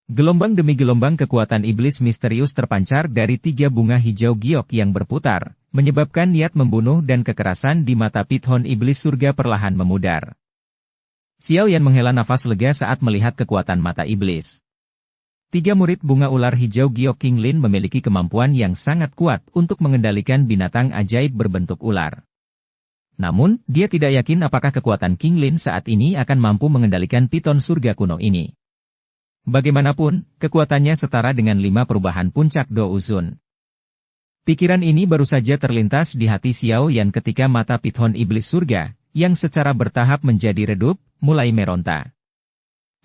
Gelombang demi gelombang kekuatan iblis misterius terpancar dari 3 bunga hijau giok yang berputar, menyebabkan niat membunuh dan kekerasan di mata piton iblis surga perlahan memudar. Xiao Yan menghela nafas lega saat melihat kekuatan mata iblis. 3 murid bunga ular hijau giok King Lin memiliki kemampuan yang sangat kuat untuk mengendalikan binatang ajaib berbentuk ular. Namun, dia tidak yakin apakah kekuatan King Lin saat ini akan mampu mengendalikan piton surga kuno ini. Bagaimanapun, kekuatannya setara dengan 5 perubahan puncak Do Uzun. Pikiran ini baru saja terlintas di hati Xiao Yan ketika mata piton iblis surga, yang secara bertahap menjadi redup, mulai meronta.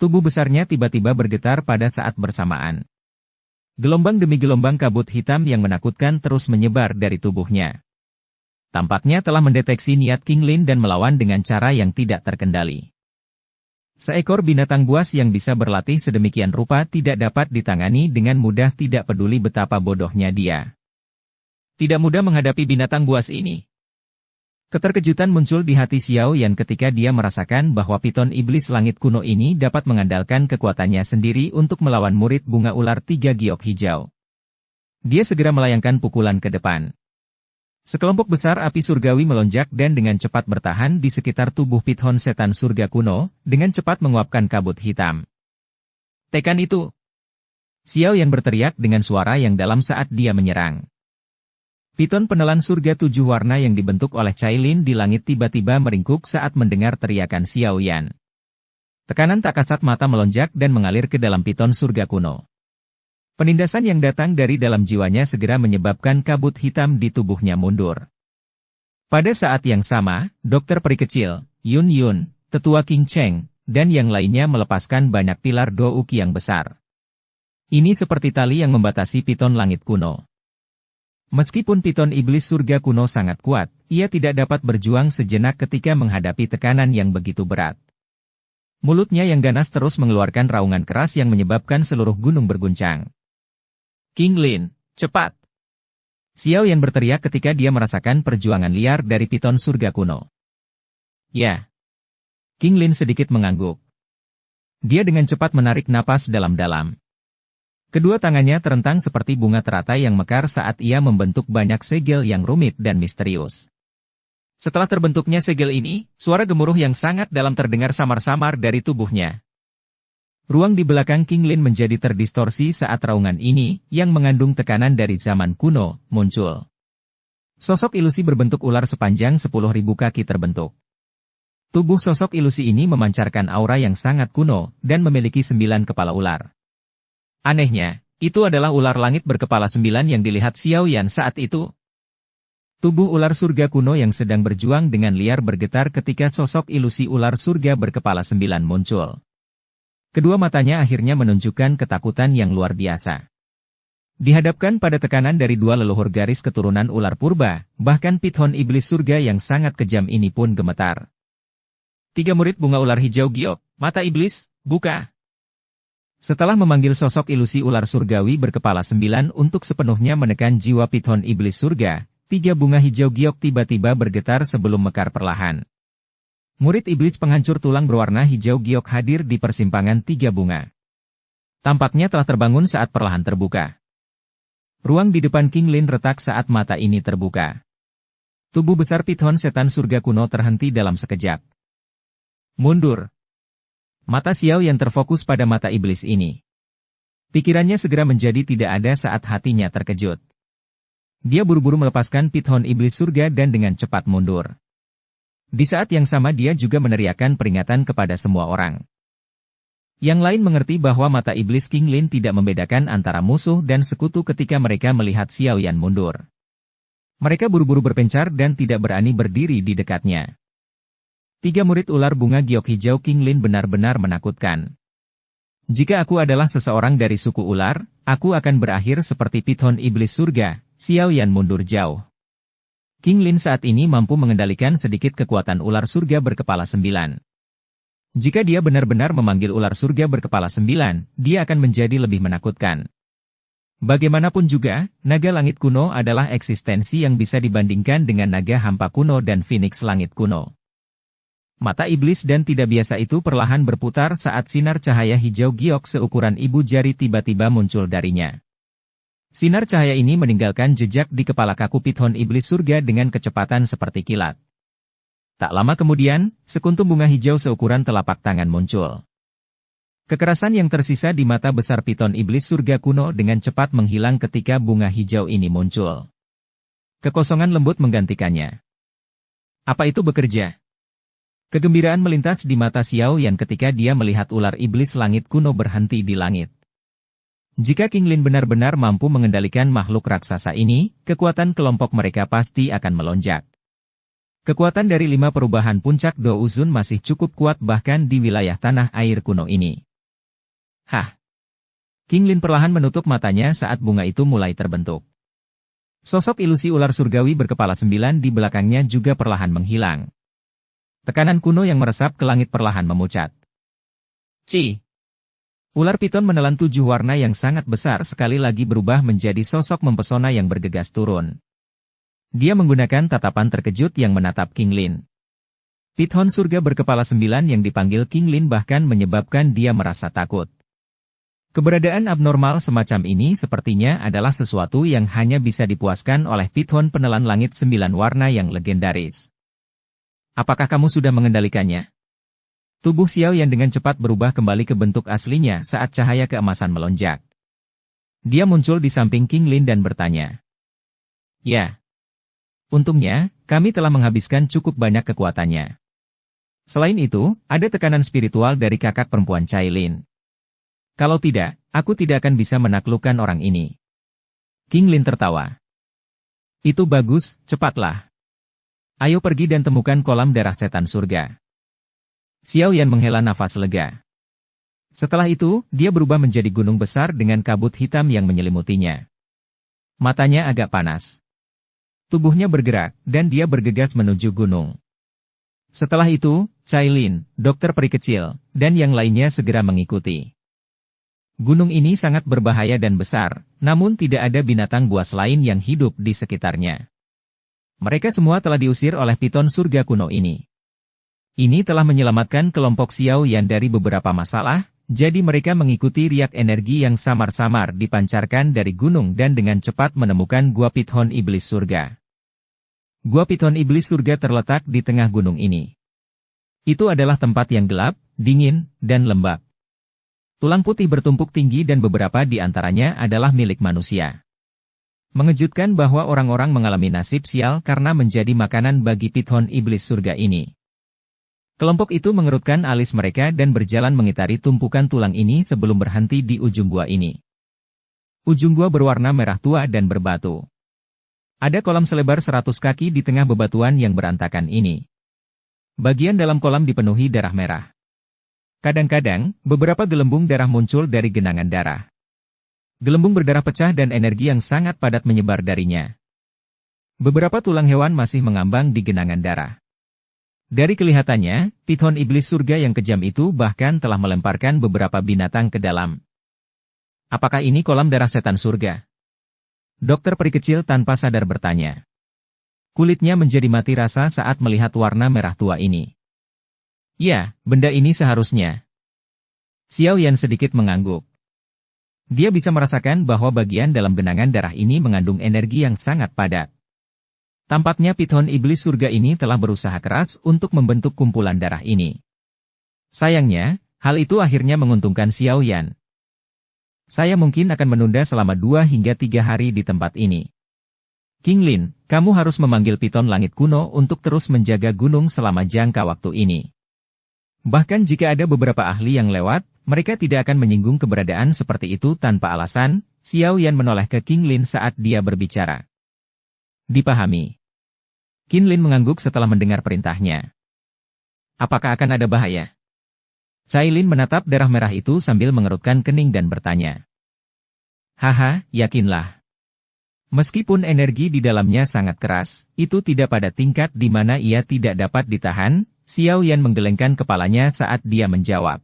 Tubuh besarnya tiba-tiba bergetar pada saat bersamaan. Gelombang demi gelombang kabut hitam yang menakutkan terus menyebar dari tubuhnya. Tampaknya telah mendeteksi niat King Lin dan melawan dengan cara yang tidak terkendali. Seekor binatang buas yang bisa berlatih sedemikian rupa tidak dapat ditangani dengan mudah tidak peduli betapa bodohnya dia. Tidak mudah menghadapi binatang buas ini. Keterkejutan muncul di hati Xiao Yan ketika dia merasakan bahwa piton iblis langit kuno ini dapat mengandalkan kekuatannya sendiri untuk melawan murid bunga ular 3 giok hijau. Dia segera melayangkan pukulan ke depan. Sekelompok besar api surgawi melonjak dan dengan cepat bertahan di sekitar tubuh piton setan surga kuno, dengan cepat menguapkan kabut hitam. Tekan itu! Xiao Yan berteriak dengan suara yang dalam saat dia menyerang. Piton penelan surga 7 warna yang dibentuk oleh Cailin di langit tiba-tiba meringkuk saat mendengar teriakan Xiao Yan. Tekanan tak kasat mata melonjak dan mengalir ke dalam piton surga kuno. Penindasan yang datang dari dalam jiwanya segera menyebabkan kabut hitam di tubuhnya mundur. Pada saat yang sama, dokter peri kecil, Yun Yun, tetua King Cheng, dan yang lainnya melepaskan banyak pilar Douqi yang besar. Ini seperti tali yang membatasi piton langit kuno. Meskipun piton iblis surga kuno sangat kuat, ia tidak dapat berjuang sejenak ketika menghadapi tekanan yang begitu berat. Mulutnya yang ganas terus mengeluarkan raungan keras yang menyebabkan seluruh gunung berguncang. King Lin, cepat! Xiao Yan berteriak ketika dia merasakan perjuangan liar dari piton surga kuno. Ya. King Lin sedikit mengangguk. Dia dengan cepat menarik napas dalam-dalam. Kedua tangannya terentang seperti bunga teratai yang mekar saat ia membentuk banyak segel yang rumit dan misterius. Setelah terbentuknya segel ini, suara gemuruh yang sangat dalam terdengar samar-samar dari tubuhnya. Ruang di belakang King Lin menjadi terdistorsi saat raungan ini, yang mengandung tekanan dari zaman kuno, muncul. Sosok ilusi berbentuk ular sepanjang 10.000 kaki terbentuk. Tubuh sosok ilusi ini memancarkan aura yang sangat kuno, dan memiliki 9 kepala ular. Anehnya, itu adalah ular langit berkepala 9 yang dilihat Xiao Yan saat itu. Tubuh ular surga kuno yang sedang berjuang dengan liar bergetar ketika sosok ilusi ular surga berkepala 9 muncul. Kedua matanya akhirnya menunjukkan ketakutan yang luar biasa. Dihadapkan pada tekanan dari dua leluhur garis keturunan ular purba, bahkan Python iblis surga yang sangat kejam ini pun gemetar. Tiga murid bunga ular hijau giok, mata iblis, buka. Setelah memanggil sosok ilusi ular surgawi berkepala 9 untuk sepenuhnya menekan jiwa Python iblis surga, tiga bunga hijau giok tiba-tiba bergetar sebelum mekar perlahan. Murid iblis penghancur tulang berwarna hijau giok hadir di persimpangan tiga bunga. Tampaknya telah terbangun saat perlahan terbuka. Ruang di depan King Lin retak saat mata ini terbuka. Tubuh besar Python setan surga kuno terhenti dalam sekejap. Mundur. Mata Xiao yang terfokus pada mata iblis ini. Pikirannya segera menjadi tidak ada saat hatinya terkejut. Dia buru-buru melepaskan Python iblis surga dan dengan cepat mundur. Di saat yang sama dia juga meneriakkan peringatan kepada semua orang. Yang lain mengerti bahwa mata iblis King Lin tidak membedakan antara musuh dan sekutu ketika mereka melihat Xiao Yan mundur. Mereka buru-buru berpencar dan tidak berani berdiri di dekatnya. Tiga murid ular bunga giok hijau King Lin benar-benar menakutkan. Jika aku adalah seseorang dari suku ular, aku akan berakhir seperti Python iblis surga. Xiao Yan mundur jauh. King Lin saat ini mampu mengendalikan sedikit kekuatan ular surga berkepala 9. Jika dia benar-benar memanggil ular surga berkepala 9, dia akan menjadi lebih menakutkan. Bagaimanapun juga, naga langit kuno adalah eksistensi yang bisa dibandingkan dengan naga hampa kuno dan phoenix langit kuno. Mata iblis dan tidak biasa itu perlahan berputar saat sinar cahaya hijau giok seukuran ibu jari tiba-tiba muncul darinya. Sinar cahaya ini meninggalkan jejak di kepala kaku Python iblis surga dengan kecepatan seperti kilat. Tak lama kemudian, sekuntum bunga hijau seukuran telapak tangan muncul. Kekerasan yang tersisa di mata besar Python iblis surga kuno dengan cepat menghilang ketika bunga hijau ini muncul. Kekosongan lembut menggantikannya. Apa itu bekerja? Kegembiraan melintas di mata Xiao Yan ketika dia melihat ular iblis langit kuno berhenti di langit. Jika King Lin benar-benar mampu mengendalikan makhluk raksasa ini, kekuatan kelompok mereka pasti akan melonjak. Kekuatan dari 5 perubahan puncak Do Uzun masih cukup kuat bahkan di wilayah tanah air kuno ini. Hah! King Lin perlahan menutup matanya saat bunga itu mulai terbentuk. Sosok ilusi ular surgawi berkepala 9 di belakangnya juga perlahan menghilang. Tekanan kuno yang meresap ke langit perlahan memucat. Ci! Ular piton menelan 7 warna yang sangat besar sekali lagi berubah menjadi sosok mempesona yang bergegas turun. Dia menggunakan tatapan terkejut yang menatap King Lin. Python surga berkepala 9 yang dipanggil King Lin bahkan menyebabkan dia merasa takut. Keberadaan abnormal semacam ini sepertinya adalah sesuatu yang hanya bisa dipuaskan oleh Python penelan langit 9 warna yang legendaris. Apakah kamu sudah mengendalikannya? Tubuh Xiao yang dengan cepat berubah kembali ke bentuk aslinya saat cahaya keemasan melonjak. Dia muncul di samping King Lin dan bertanya. Ya. Untungnya, kami telah menghabiskan cukup banyak kekuatannya. Selain itu, ada tekanan spiritual dari kakak perempuan Cai Lin. Kalau tidak, aku tidak akan bisa menaklukkan orang ini. King Lin tertawa. Itu bagus, cepatlah. Ayo pergi dan temukan kolam darah setan surga. Xiao Yan menghela nafas lega. Setelah itu, dia berubah menjadi gunung besar dengan kabut hitam yang menyelimutinya. Matanya agak panas. Tubuhnya bergerak, dan dia bergegas menuju gunung. Setelah itu, Cai Lin, dokter peri kecil, dan yang lainnya segera mengikuti. Gunung ini sangat berbahaya dan besar, namun tidak ada binatang buas lain yang hidup di sekitarnya. Mereka semua telah diusir oleh Python surga kuno ini. Ini telah menyelamatkan kelompok Xiao Yan dari beberapa masalah, jadi mereka mengikuti riak energi yang samar-samar dipancarkan dari gunung dan dengan cepat menemukan Gua Python Iblis Surga. Gua Python Iblis Surga terletak di tengah gunung ini. Itu adalah tempat yang gelap, dingin, dan lembab. Tulang putih bertumpuk tinggi dan beberapa di antaranya adalah milik manusia. Mengejutkan bahwa orang-orang mengalami nasib sial karena menjadi makanan bagi Python Iblis Surga ini. Kelompok itu mengerutkan alis mereka dan berjalan mengitari tumpukan tulang ini sebelum berhenti di ujung gua ini. Ujung gua berwarna merah tua dan berbatu. Ada kolam selebar 100 kaki di tengah bebatuan yang berantakan ini. Bagian dalam kolam dipenuhi darah merah. Kadang-kadang, beberapa gelembung darah muncul dari genangan darah. Gelembung berdarah pecah dan energi yang sangat padat menyebar darinya. Beberapa tulang hewan masih mengambang di genangan darah. Dari kelihatannya, Python iblis surga yang kejam itu bahkan telah melemparkan beberapa binatang ke dalam. Apakah ini kolam darah setan surga? Dokter peri kecil tanpa sadar bertanya. Kulitnya menjadi mati rasa saat melihat warna merah tua ini. Ya, benda ini seharusnya. Xiao Yan sedikit mengangguk. Dia bisa merasakan bahwa bagian dalam genangan darah ini mengandung energi yang sangat padat. Tampaknya Python iblis surga ini telah berusaha keras untuk membentuk kumpulan darah ini. Sayangnya, hal itu akhirnya menguntungkan Xiao Yan. Saya mungkin akan menunda selama 2 hingga 3 hari di tempat ini. King Lin, kamu harus memanggil Python langit kuno untuk terus menjaga gunung selama jangka waktu ini. Bahkan jika ada beberapa ahli yang lewat, mereka tidak akan menyinggung keberadaan seperti itu tanpa alasan. Xiao Yan menoleh ke King Lin saat dia berbicara. Dipahami. King Lin mengangguk setelah mendengar perintahnya. Apakah akan ada bahaya? Cai Lin menatap darah merah itu sambil mengerutkan kening dan bertanya. Haha, yakinlah. Meskipun energi di dalamnya sangat keras, itu tidak pada tingkat di mana ia tidak dapat ditahan. Xiao Yan menggelengkan kepalanya saat dia menjawab.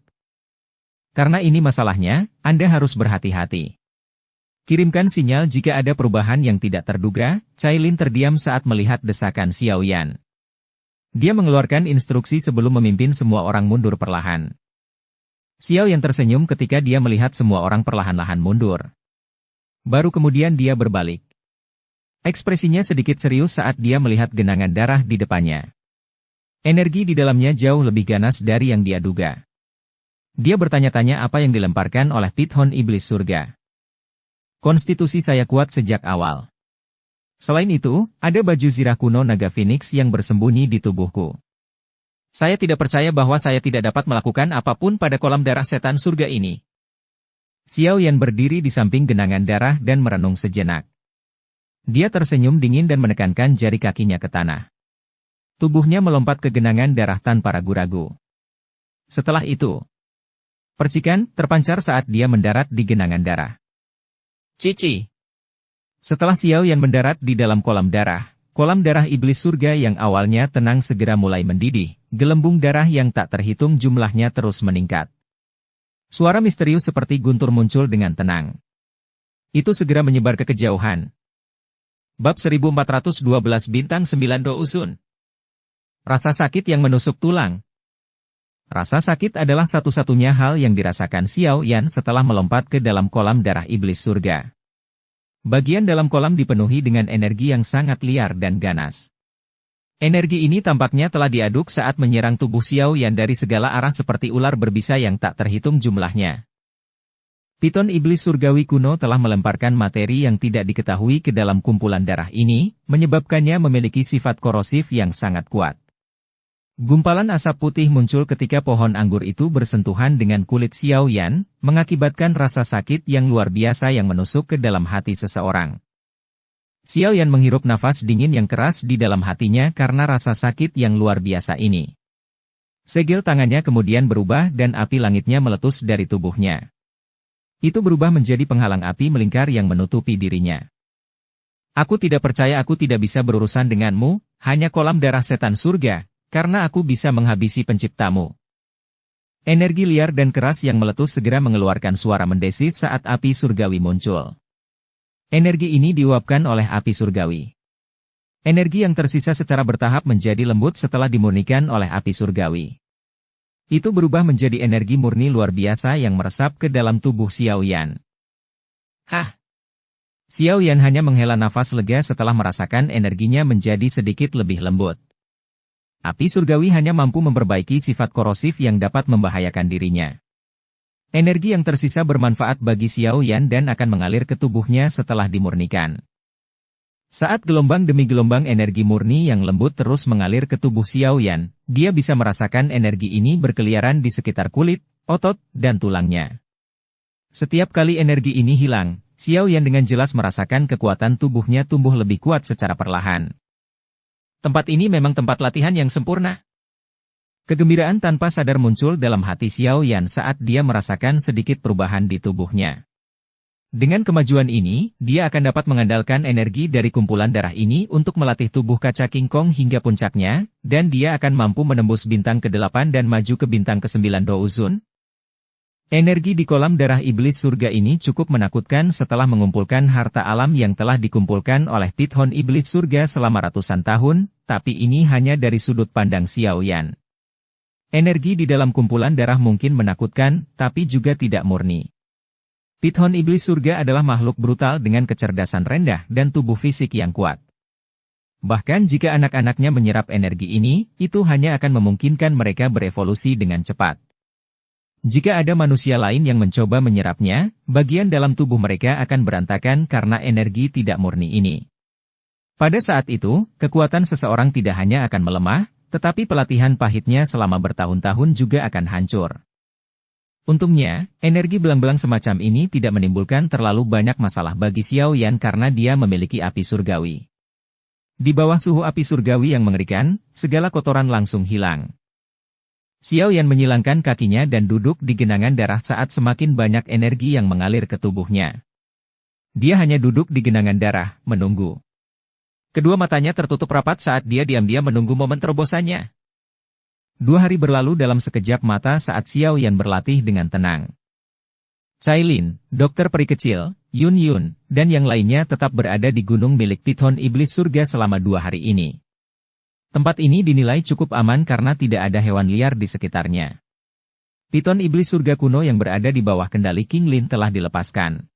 Karena ini masalahnya, Anda harus berhati-hati. Kirimkan sinyal jika ada perubahan yang tidak terduga. Cai Lin terdiam saat melihat desakan Xiao Yan. Dia mengeluarkan instruksi sebelum memimpin semua orang mundur perlahan. Xiao Yan tersenyum ketika dia melihat semua orang perlahan-lahan mundur. Baru kemudian dia berbalik. Ekspresinya sedikit serius saat dia melihat genangan darah di depannya. Energi di dalamnya jauh lebih ganas dari yang dia duga. Dia bertanya-tanya apa yang dilemparkan oleh Python iblis surga. Konstitusi saya kuat sejak awal. Selain itu, ada baju zirah kuno naga Phoenix yang bersembunyi di tubuhku. Saya tidak percaya bahwa saya tidak dapat melakukan apapun pada kolam darah setan surga ini. Xiao Yan berdiri di samping genangan darah dan merenung sejenak. Dia tersenyum dingin dan menekankan jari kakinya ke tanah. Tubuhnya melompat ke genangan darah tanpa ragu-ragu. Setelah itu, percikan terpancar saat dia mendarat di genangan darah. Cici. Setelah Xiao Yan mendarat di dalam kolam darah iblis surga yang awalnya tenang segera mulai mendidih, gelembung darah yang tak terhitung jumlahnya terus meningkat. Suara misterius seperti guntur muncul dengan tenang. Itu segera menyebar ke kejauhan. Bab 1412 bintang 9 Do Usun. Rasa sakit yang menusuk tulang. Rasa sakit adalah satu-satunya hal yang dirasakan Xiao Yan setelah melompat ke dalam kolam darah iblis surga. Bagian dalam kolam dipenuhi dengan energi yang sangat liar dan ganas. Energi ini tampaknya telah diaduk saat menyerang tubuh Xiao Yan dari segala arah seperti ular berbisa yang tak terhitung jumlahnya. Python iblis surgawi kuno telah melemparkan materi yang tidak diketahui ke dalam kumpulan darah ini, menyebabkannya memiliki sifat korosif yang sangat kuat. Gumpalan asap putih muncul ketika pohon anggur itu bersentuhan dengan kulit Xiao Yan, mengakibatkan rasa sakit yang luar biasa yang menusuk ke dalam hati seseorang. Xiao Yan menghirup nafas dingin yang keras di dalam hatinya karena rasa sakit yang luar biasa ini. Segel tangannya kemudian berubah dan api langitnya meletus dari tubuhnya. Itu berubah menjadi penghalang api melingkar yang menutupi dirinya. Aku tidak percaya aku tidak bisa berurusan denganmu, hanya kolam darah setan surga. Karena aku bisa menghabisi penciptamu. Energi liar dan keras yang meletus segera mengeluarkan suara mendesis saat api surgawi muncul. Energi ini diuapkan oleh api surgawi. Energi yang tersisa secara bertahap menjadi lembut setelah dimurnikan oleh api surgawi. Itu berubah menjadi energi murni luar biasa yang meresap ke dalam tubuh Xiao Yan. Hah! Xiao Yan hanya menghela nafas lega setelah merasakan energinya menjadi sedikit lebih lembut. Api surgawi hanya mampu memperbaiki sifat korosif yang dapat membahayakan dirinya. Energi yang tersisa bermanfaat bagi Xiao Yan dan akan mengalir ke tubuhnya setelah dimurnikan. Saat gelombang demi gelombang energi murni yang lembut terus mengalir ke tubuh Xiao Yan, dia bisa merasakan energi ini berkeliaran di sekitar kulit, otot, dan tulangnya. Setiap kali energi ini hilang, Xiao Yan dengan jelas merasakan kekuatan tubuhnya tumbuh lebih kuat secara perlahan. Tempat ini memang tempat latihan yang sempurna. Kegembiraan tanpa sadar muncul dalam hati Xiao Yan saat dia merasakan sedikit perubahan di tubuhnya. Dengan kemajuan ini, dia akan dapat mengandalkan energi dari kumpulan darah ini untuk melatih tubuh kaca King Kong hingga puncaknya, dan dia akan mampu menembus bintang ke-8 dan maju ke bintang ke-9 Douzun. Energi di kolam darah iblis surga ini cukup menakutkan setelah mengumpulkan harta alam yang telah dikumpulkan oleh Pithon iblis surga selama ratusan tahun, tapi ini hanya dari sudut pandang Xiao Yan. Energi di dalam kumpulan darah mungkin menakutkan, tapi juga tidak murni. Pithon iblis surga adalah makhluk brutal dengan kecerdasan rendah dan tubuh fisik yang kuat. Bahkan jika anak-anaknya menyerap energi ini, itu hanya akan memungkinkan mereka berevolusi dengan cepat. Jika ada manusia lain yang mencoba menyerapnya, bagian dalam tubuh mereka akan berantakan karena energi tidak murni ini. Pada saat itu, kekuatan seseorang tidak hanya akan melemah, tetapi pelatihan pahitnya selama bertahun-tahun juga akan hancur. Untungnya, energi belang-belang semacam ini tidak menimbulkan terlalu banyak masalah bagi Xiao Yan karena dia memiliki api surgawi. Di bawah suhu api surgawi yang mengerikan, segala kotoran langsung hilang. Xiao Yan menyilangkan kakinya dan duduk di genangan darah saat semakin banyak energi yang mengalir ke tubuhnya. Dia hanya duduk di genangan darah, menunggu. Kedua matanya tertutup rapat saat dia diam-diam menunggu momen terobosannya. 2 hari berlalu dalam sekejap mata saat Xiao Yan berlatih dengan tenang. Cailin, dokter peri kecil, Yun Yun, dan yang lainnya tetap berada di gunung milik Pithon iblis surga selama 2 hari ini. Tempat ini dinilai cukup aman karena tidak ada hewan liar di sekitarnya. Pithon iblis surga kuno yang berada di bawah kendali King Lin telah dilepaskan.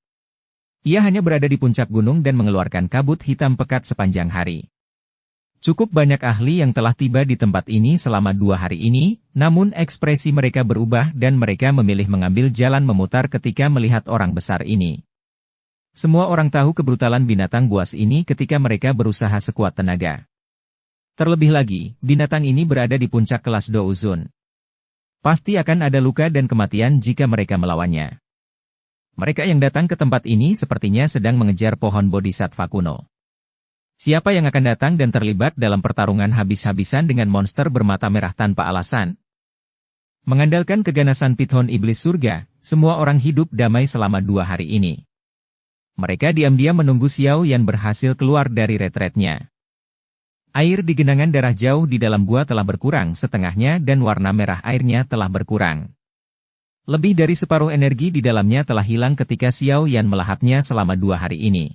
Ia hanya berada di puncak gunung dan mengeluarkan kabut hitam pekat sepanjang hari. Cukup banyak ahli yang telah tiba di tempat ini selama 2 hari ini, namun ekspresi mereka berubah dan mereka memilih mengambil jalan memutar ketika melihat orang besar ini. Semua orang tahu kebrutalan binatang buas ini ketika mereka berusaha sekuat tenaga. Terlebih lagi, binatang ini berada di puncak kelas Douzun. Pasti akan ada luka dan kematian jika mereka melawannya. Mereka yang datang ke tempat ini sepertinya sedang mengejar pohon bodhisattva kuno. Siapa yang akan datang dan terlibat dalam pertarungan habis-habisan dengan monster bermata merah tanpa alasan? Mengandalkan keganasan Pithon iblis surga, semua orang hidup damai selama 2 hari ini. Mereka diam-diam menunggu Xiao Yan berhasil keluar dari retretnya. Air di genangan darah jauh di dalam gua telah berkurang setengahnya dan warna merah airnya telah berkurang. Lebih dari separuh energi di dalamnya telah hilang ketika Xiao Yan melahapnya selama 2 hari ini.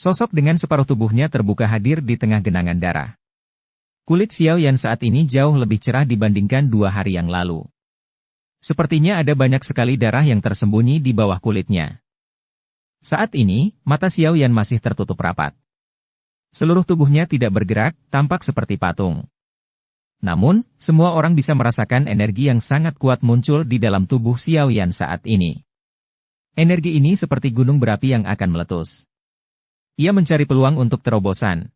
Sosok dengan separuh tubuhnya terbuka hadir di tengah genangan darah. Kulit Xiao Yan saat ini jauh lebih cerah dibandingkan 2 hari yang lalu. Sepertinya ada banyak sekali darah yang tersembunyi di bawah kulitnya. Saat ini, mata Xiao Yan masih tertutup rapat. Seluruh tubuhnya tidak bergerak, tampak seperti patung. Namun, semua orang bisa merasakan energi yang sangat kuat muncul di dalam tubuh Xiao Yan saat ini. Energi ini seperti gunung berapi yang akan meletus. Ia mencari peluang untuk terobosan.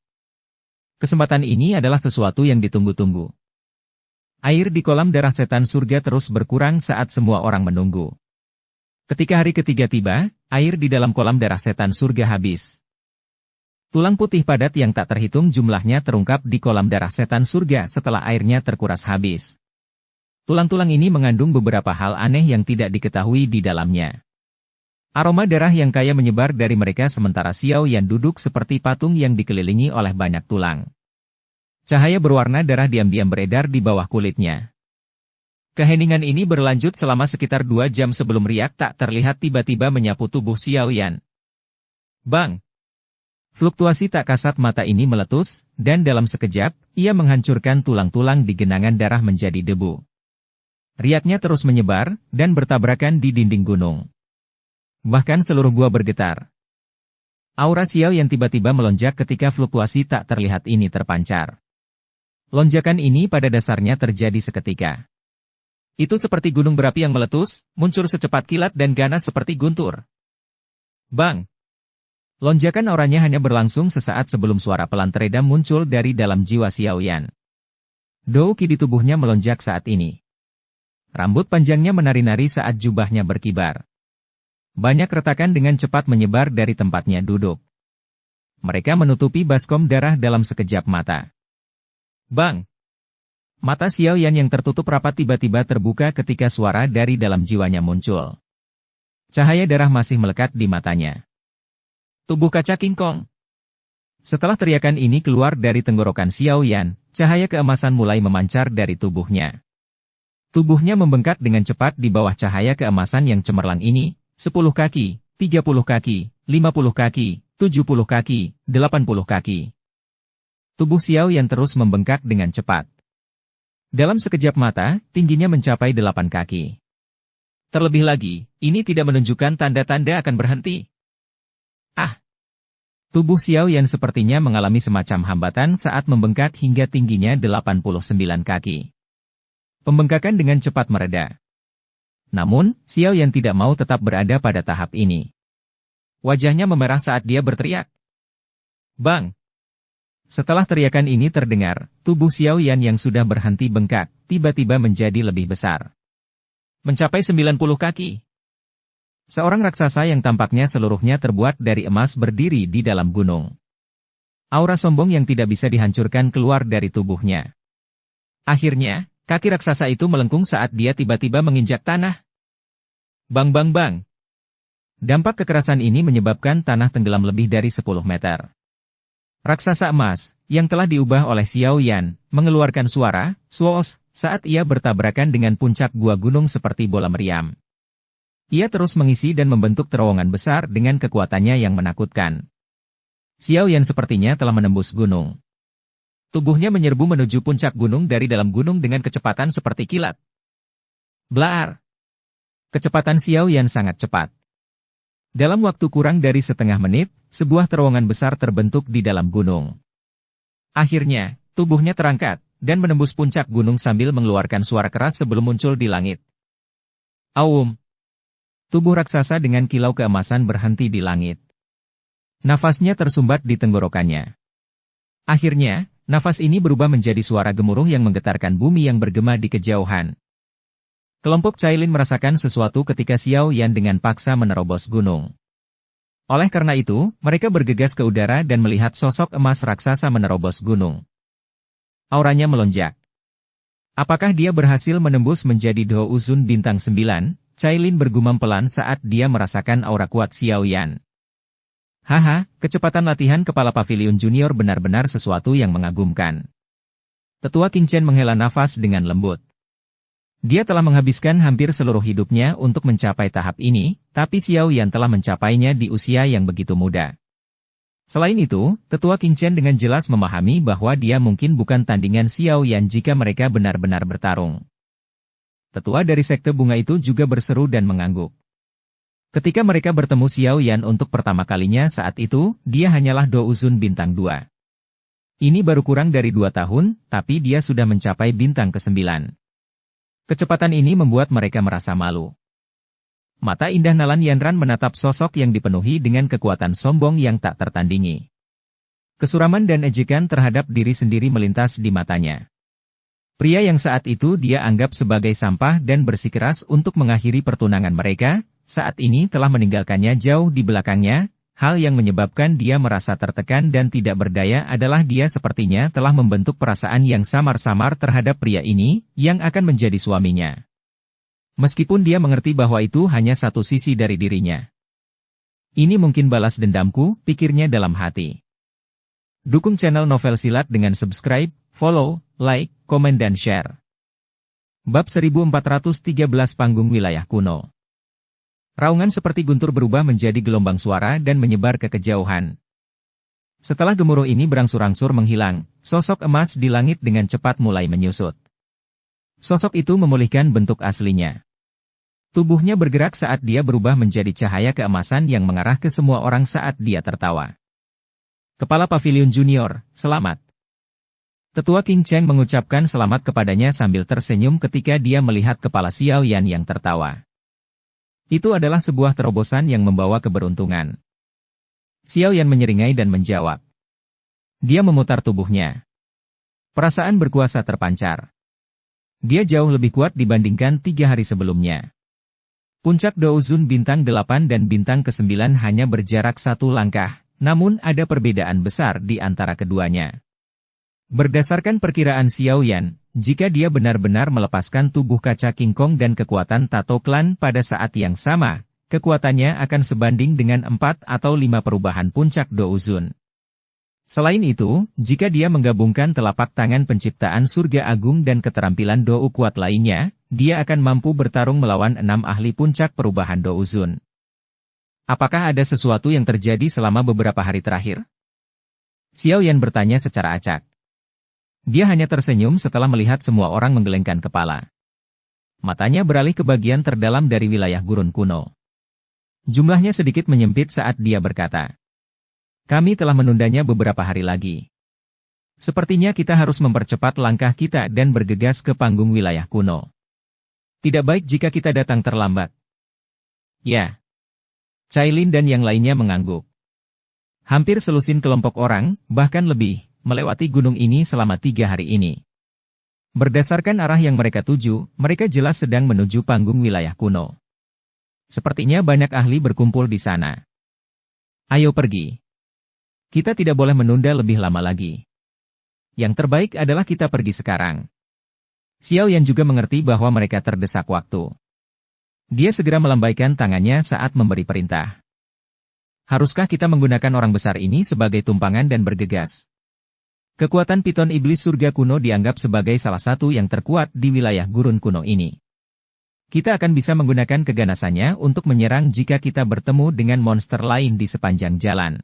Kesempatan ini adalah sesuatu yang ditunggu-tunggu. Air di kolam darah setan surga terus berkurang saat semua orang menunggu. Ketika hari ketiga tiba, air di dalam kolam darah setan surga habis. Tulang putih padat yang tak terhitung jumlahnya terungkap di kolam darah setan surga setelah airnya terkuras habis. Tulang-tulang ini mengandung beberapa hal aneh yang tidak diketahui di dalamnya. Aroma darah yang kaya menyebar dari mereka sementara Xiao Yan duduk seperti patung yang dikelilingi oleh banyak tulang. Cahaya berwarna darah diam-diam beredar di bawah kulitnya. Keheningan ini berlanjut selama sekitar 2 jam sebelum riak tak terlihat tiba-tiba menyapu tubuh Xiao Yan. Bang! Fluktuasi tak kasat mata ini meletus, dan dalam sekejap, ia menghancurkan tulang-tulang di genangan darah menjadi debu. Riaknya terus menyebar, dan bertabrakan di dinding gunung. Bahkan seluruh gua bergetar. Aura Xiao yang tiba-tiba melonjak ketika fluktuasi tak terlihat ini terpancar. Lonjakan ini pada dasarnya terjadi seketika. Itu seperti gunung berapi yang meletus, muncul secepat kilat dan ganas seperti guntur. Bang! Lonjakan auranya hanya berlangsung sesaat sebelum suara pelan teredam muncul dari dalam jiwa Xiao Yan. Douqi di tubuhnya melonjak saat ini. Rambut panjangnya menari-nari saat jubahnya berkibar. Banyak retakan dengan cepat menyebar dari tempatnya duduk. Mereka menutupi baskom darah dalam sekejap mata. Bang! Mata Xiao Yan yang tertutup rapat tiba-tiba terbuka ketika suara dari dalam jiwanya muncul. Cahaya darah masih melekat di matanya. Tubuh kaca King Kong. Setelah teriakan ini keluar dari tenggorokan Xiao Yan, cahaya keemasan mulai memancar dari tubuhnya. Tubuhnya membengkak dengan cepat di bawah cahaya keemasan yang cemerlang ini, 10 kaki, 30 kaki, 50 kaki, 70 kaki, 80 kaki. Tubuh Xiao Yan terus membengkak dengan cepat. Dalam sekejap mata, tingginya mencapai 8 kaki. Terlebih lagi, ini tidak menunjukkan tanda-tanda akan berhenti. Tubuh Xiao Yan sepertinya mengalami semacam hambatan saat membengkak hingga tingginya 89 kaki. Pembengkakan dengan cepat mereda. Namun, Xiao Yan tidak mau tetap berada pada tahap ini. Wajahnya memerah saat dia berteriak. Bang! Setelah teriakan ini terdengar, tubuh Xiao Yan yang sudah berhenti bengkak, tiba-tiba menjadi lebih besar. Mencapai 90 kaki. Seorang raksasa yang tampaknya seluruhnya terbuat dari emas berdiri di dalam gunung. Aura sombong yang tidak bisa dihancurkan keluar dari tubuhnya. Akhirnya, kaki raksasa itu melengkung saat dia tiba-tiba menginjak tanah. Bang bang bang. Dampak kekerasan ini menyebabkan tanah tenggelam lebih dari 10 meter. Raksasa emas, yang telah diubah oleh Xiao Yan, mengeluarkan suara, "Swoos," saat ia bertabrakan dengan puncak gua gunung seperti bola meriam. Ia terus mengisi dan membentuk terowongan besar dengan kekuatannya yang menakutkan. Xiao Yan sepertinya telah menembus gunung. Tubuhnya menyerbu menuju puncak gunung dari dalam gunung dengan kecepatan seperti kilat. Blaar! Kecepatan Xiao Yan sangat cepat. Dalam waktu kurang dari setengah menit, sebuah terowongan besar terbentuk di dalam gunung. Akhirnya, tubuhnya terangkat, dan menembus puncak gunung sambil mengeluarkan suara keras sebelum muncul di langit. Aum! Tubuh raksasa dengan kilau keemasan berhenti di langit. Nafasnya tersumbat di tenggorokannya. Akhirnya, nafas ini berubah menjadi suara gemuruh yang menggetarkan bumi yang bergema di kejauhan. Kelompok Cailin merasakan sesuatu ketika Xiao Yan dengan paksa menerobos gunung. Oleh karena itu, mereka bergegas ke udara dan melihat sosok emas raksasa menerobos gunung. Auranya melonjak. Apakah dia berhasil menembus menjadi Do Uzun Bintang 9? Cailin bergumam pelan saat dia merasakan aura kuat Xiao Yan. Haha, kecepatan latihan kepala pavilion junior benar-benar sesuatu yang mengagumkan. Tetua King Chen menghela nafas dengan lembut. Dia telah menghabiskan hampir seluruh hidupnya untuk mencapai tahap ini, tapi Xiao Yan telah mencapainya di usia yang begitu muda. Selain itu, Tetua King Chen dengan jelas memahami bahwa dia mungkin bukan tandingan Xiao Yan jika mereka benar-benar bertarung. Tetua dari sekte bunga itu juga berseru dan mengangguk. Ketika mereka bertemu Xiao Yan untuk pertama kalinya saat itu, dia hanyalah Do Uzun Bintang 2. Ini baru kurang dari 2 tahun, tapi dia sudah mencapai bintang ke-9. Kecepatan ini membuat mereka merasa malu. Mata indah Nalan Yanran menatap sosok yang dipenuhi dengan kekuatan sombong yang tak tertandingi. Kesuraman dan ejekan terhadap diri sendiri melintas di matanya. Pria yang saat itu dia anggap sebagai sampah dan bersikeras untuk mengakhiri pertunangan mereka, saat ini telah meninggalkannya jauh di belakangnya. Hal yang menyebabkan dia merasa tertekan dan tidak berdaya adalah dia sepertinya telah membentuk perasaan yang samar-samar terhadap pria ini, yang akan menjadi suaminya. Meskipun dia mengerti bahwa itu hanya satu sisi dari dirinya. Ini mungkin balas dendamku, pikirnya dalam hati. Dukung channel Novel Silat dengan subscribe, follow, like, komen dan share. Bab 1413 Panggung Wilayah Kuno. Raungan seperti guntur berubah menjadi gelombang suara dan menyebar ke kejauhan. Setelah gemuruh ini berangsur-angsur menghilang, sosok emas di langit dengan cepat mulai menyusut. Sosok itu memulihkan bentuk aslinya. Tubuhnya bergerak saat dia berubah menjadi cahaya keemasan yang mengarah ke semua orang saat dia tertawa. Kepala Pavilion Junior, selamat. Tetua King Cheng mengucapkan selamat kepadanya sambil tersenyum ketika dia melihat kepala Xiao Yan yang tertawa. Itu adalah sebuah terobosan yang membawa keberuntungan. Xiao Yan menyeringai dan menjawab. Dia memutar tubuhnya. Perasaan berkuasa terpancar. Dia jauh lebih kuat dibandingkan 3 hari sebelumnya. Puncak Douzun bintang 8 dan bintang ke-9 hanya berjarak 1 langkah. Namun ada perbedaan besar di antara keduanya. Berdasarkan perkiraan Xiao Yan, jika dia benar-benar melepaskan tubuh kaca King Kong dan kekuatan Tato Clan pada saat yang sama, kekuatannya akan sebanding dengan 4 atau 5 perubahan puncak Douzun. Selain itu, jika dia menggabungkan telapak tangan penciptaan surga agung dan keterampilan Dou kuat lainnya, dia akan mampu bertarung melawan 6 ahli puncak perubahan Douzun. Apakah ada sesuatu yang terjadi selama beberapa hari terakhir? Xiao Yan bertanya secara acak. Dia hanya tersenyum setelah melihat semua orang menggelengkan kepala. Matanya beralih ke bagian terdalam dari wilayah gurun kuno. Jumlahnya sedikit menyempit saat dia berkata, "Kami telah menundanya beberapa hari lagi. Sepertinya kita harus mempercepat langkah kita dan bergegas ke panggung wilayah kuno. Tidak baik jika kita datang terlambat." Ya. Cailin dan yang lainnya mengangguk. Hampir selusin kelompok orang, bahkan lebih, melewati gunung ini selama 3 hari ini. Berdasarkan arah yang mereka tuju, mereka jelas sedang menuju panggung wilayah kuno. Sepertinya banyak ahli berkumpul di sana. Ayo pergi. Kita tidak boleh menunda lebih lama lagi. Yang terbaik adalah kita pergi sekarang. Xiao Yan juga mengerti bahwa mereka terdesak waktu. Dia segera melambaikan tangannya saat memberi perintah. Haruskah kita menggunakan orang besar ini sebagai tumpangan dan bergegas? Kekuatan piton iblis surga kuno dianggap sebagai salah satu yang terkuat di wilayah gurun kuno ini. Kita akan bisa menggunakan keganasannya untuk menyerang jika kita bertemu dengan monster lain di sepanjang jalan.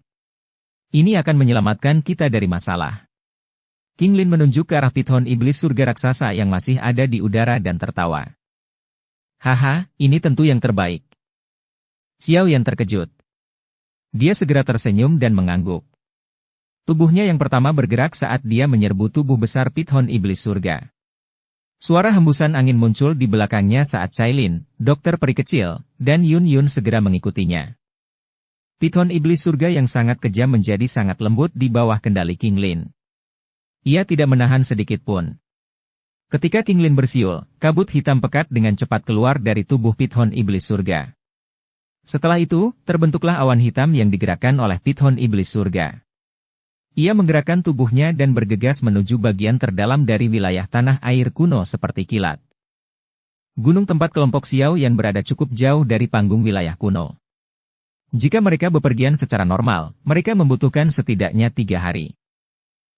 Ini akan menyelamatkan kita dari masalah. King Lin menunjuk ke arah piton iblis surga raksasa yang masih ada di udara dan tertawa. Haha, ini tentu yang terbaik. Xiao Yan terkejut. Dia segera tersenyum dan mengangguk. Tubuhnya yang pertama bergerak saat dia menyerbu tubuh besar piton iblis surga. Suara hembusan angin muncul di belakangnya saat Cailin, dokter peri kecil, dan Yun Yun segera mengikutinya. Piton iblis surga yang sangat kejam menjadi sangat lembut di bawah kendali King Lin. Ia tidak menahan sedikit pun. Ketika King Lin bersiul, kabut hitam pekat dengan cepat keluar dari tubuh piton iblis surga. Setelah itu, terbentuklah awan hitam yang digerakkan oleh piton iblis surga. Ia menggerakkan tubuhnya dan bergegas menuju bagian terdalam dari wilayah tanah air kuno seperti kilat. Gunung tempat kelompok Xiao Yan berada cukup jauh dari panggung wilayah kuno. Jika mereka bepergian secara normal, mereka membutuhkan setidaknya 3 hari.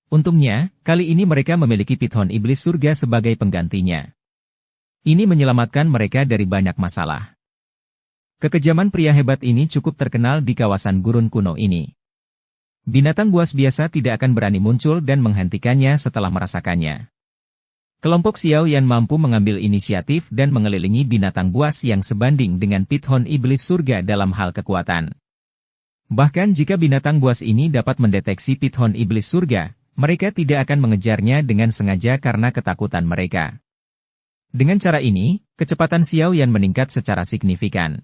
Untungnya, kali ini mereka memiliki piton iblis surga sebagai penggantinya. Ini menyelamatkan mereka dari banyak masalah. Kekejaman pria hebat ini cukup terkenal di kawasan gurun kuno ini. Binatang buas biasa tidak akan berani muncul dan menghentikannya setelah merasakannya. Kelompok Xiao Yan mampu mengambil inisiatif dan mengelilingi binatang buas yang sebanding dengan piton iblis surga dalam hal kekuatan. Bahkan jika binatang buas ini dapat mendeteksi piton iblis surga, mereka tidak akan mengejarnya dengan sengaja karena ketakutan mereka. Dengan cara ini, kecepatan Xiao Yan meningkat secara signifikan.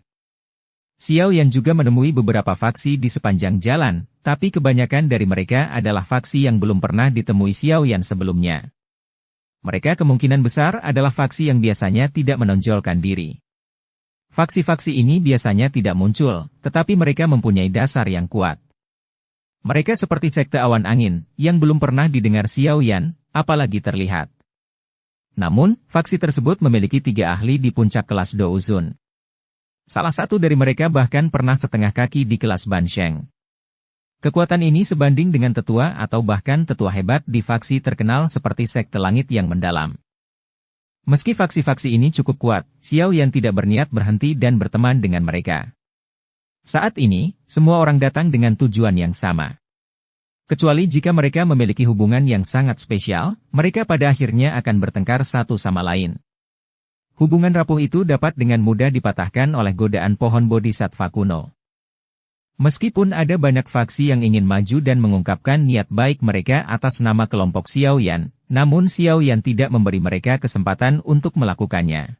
Xiao Yan juga menemui beberapa faksi di sepanjang jalan, tapi kebanyakan dari mereka adalah faksi yang belum pernah ditemui Xiao Yan sebelumnya. Mereka kemungkinan besar adalah faksi yang biasanya tidak menonjolkan diri. Faksi-faksi ini biasanya tidak muncul, tetapi mereka mempunyai dasar yang kuat. Mereka seperti sekte awan angin, yang belum pernah didengar Xiao Yan, apalagi terlihat. Namun, faksi tersebut memiliki 3 ahli di puncak kelas Douzun. Salah satu dari mereka bahkan pernah setengah kaki di kelas Bansheng. Kekuatan ini sebanding dengan tetua atau bahkan tetua hebat di faksi terkenal seperti sekte langit yang mendalam. Meski faksi-faksi ini cukup kuat, Xiao Yan tidak berniat berhenti dan berteman dengan mereka. Saat ini, semua orang datang dengan tujuan yang sama. Kecuali jika mereka memiliki hubungan yang sangat spesial, mereka pada akhirnya akan bertengkar satu sama lain. Hubungan rapuh itu dapat dengan mudah dipatahkan oleh godaan pohon bodhisattva kuno. Meskipun ada banyak faksi yang ingin maju dan mengungkapkan niat baik mereka atas nama kelompok Xiao Yan, namun Xiao Yan tidak memberi mereka kesempatan untuk melakukannya.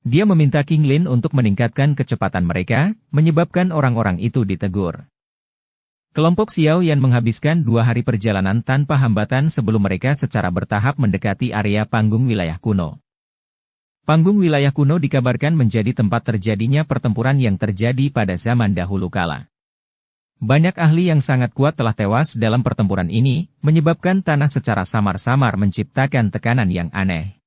Dia meminta King Lin untuk meningkatkan kecepatan mereka, menyebabkan orang-orang itu ditegur. Kelompok Xiao Yan menghabiskan 2 hari perjalanan tanpa hambatan sebelum mereka secara bertahap mendekati area panggung wilayah kuno. Panggung wilayah kuno dikabarkan menjadi tempat terjadinya pertempuran yang terjadi pada zaman dahulu kala. Banyak ahli yang sangat kuat telah tewas dalam pertempuran ini, menyebabkan tanah secara samar-samar menciptakan tekanan yang aneh.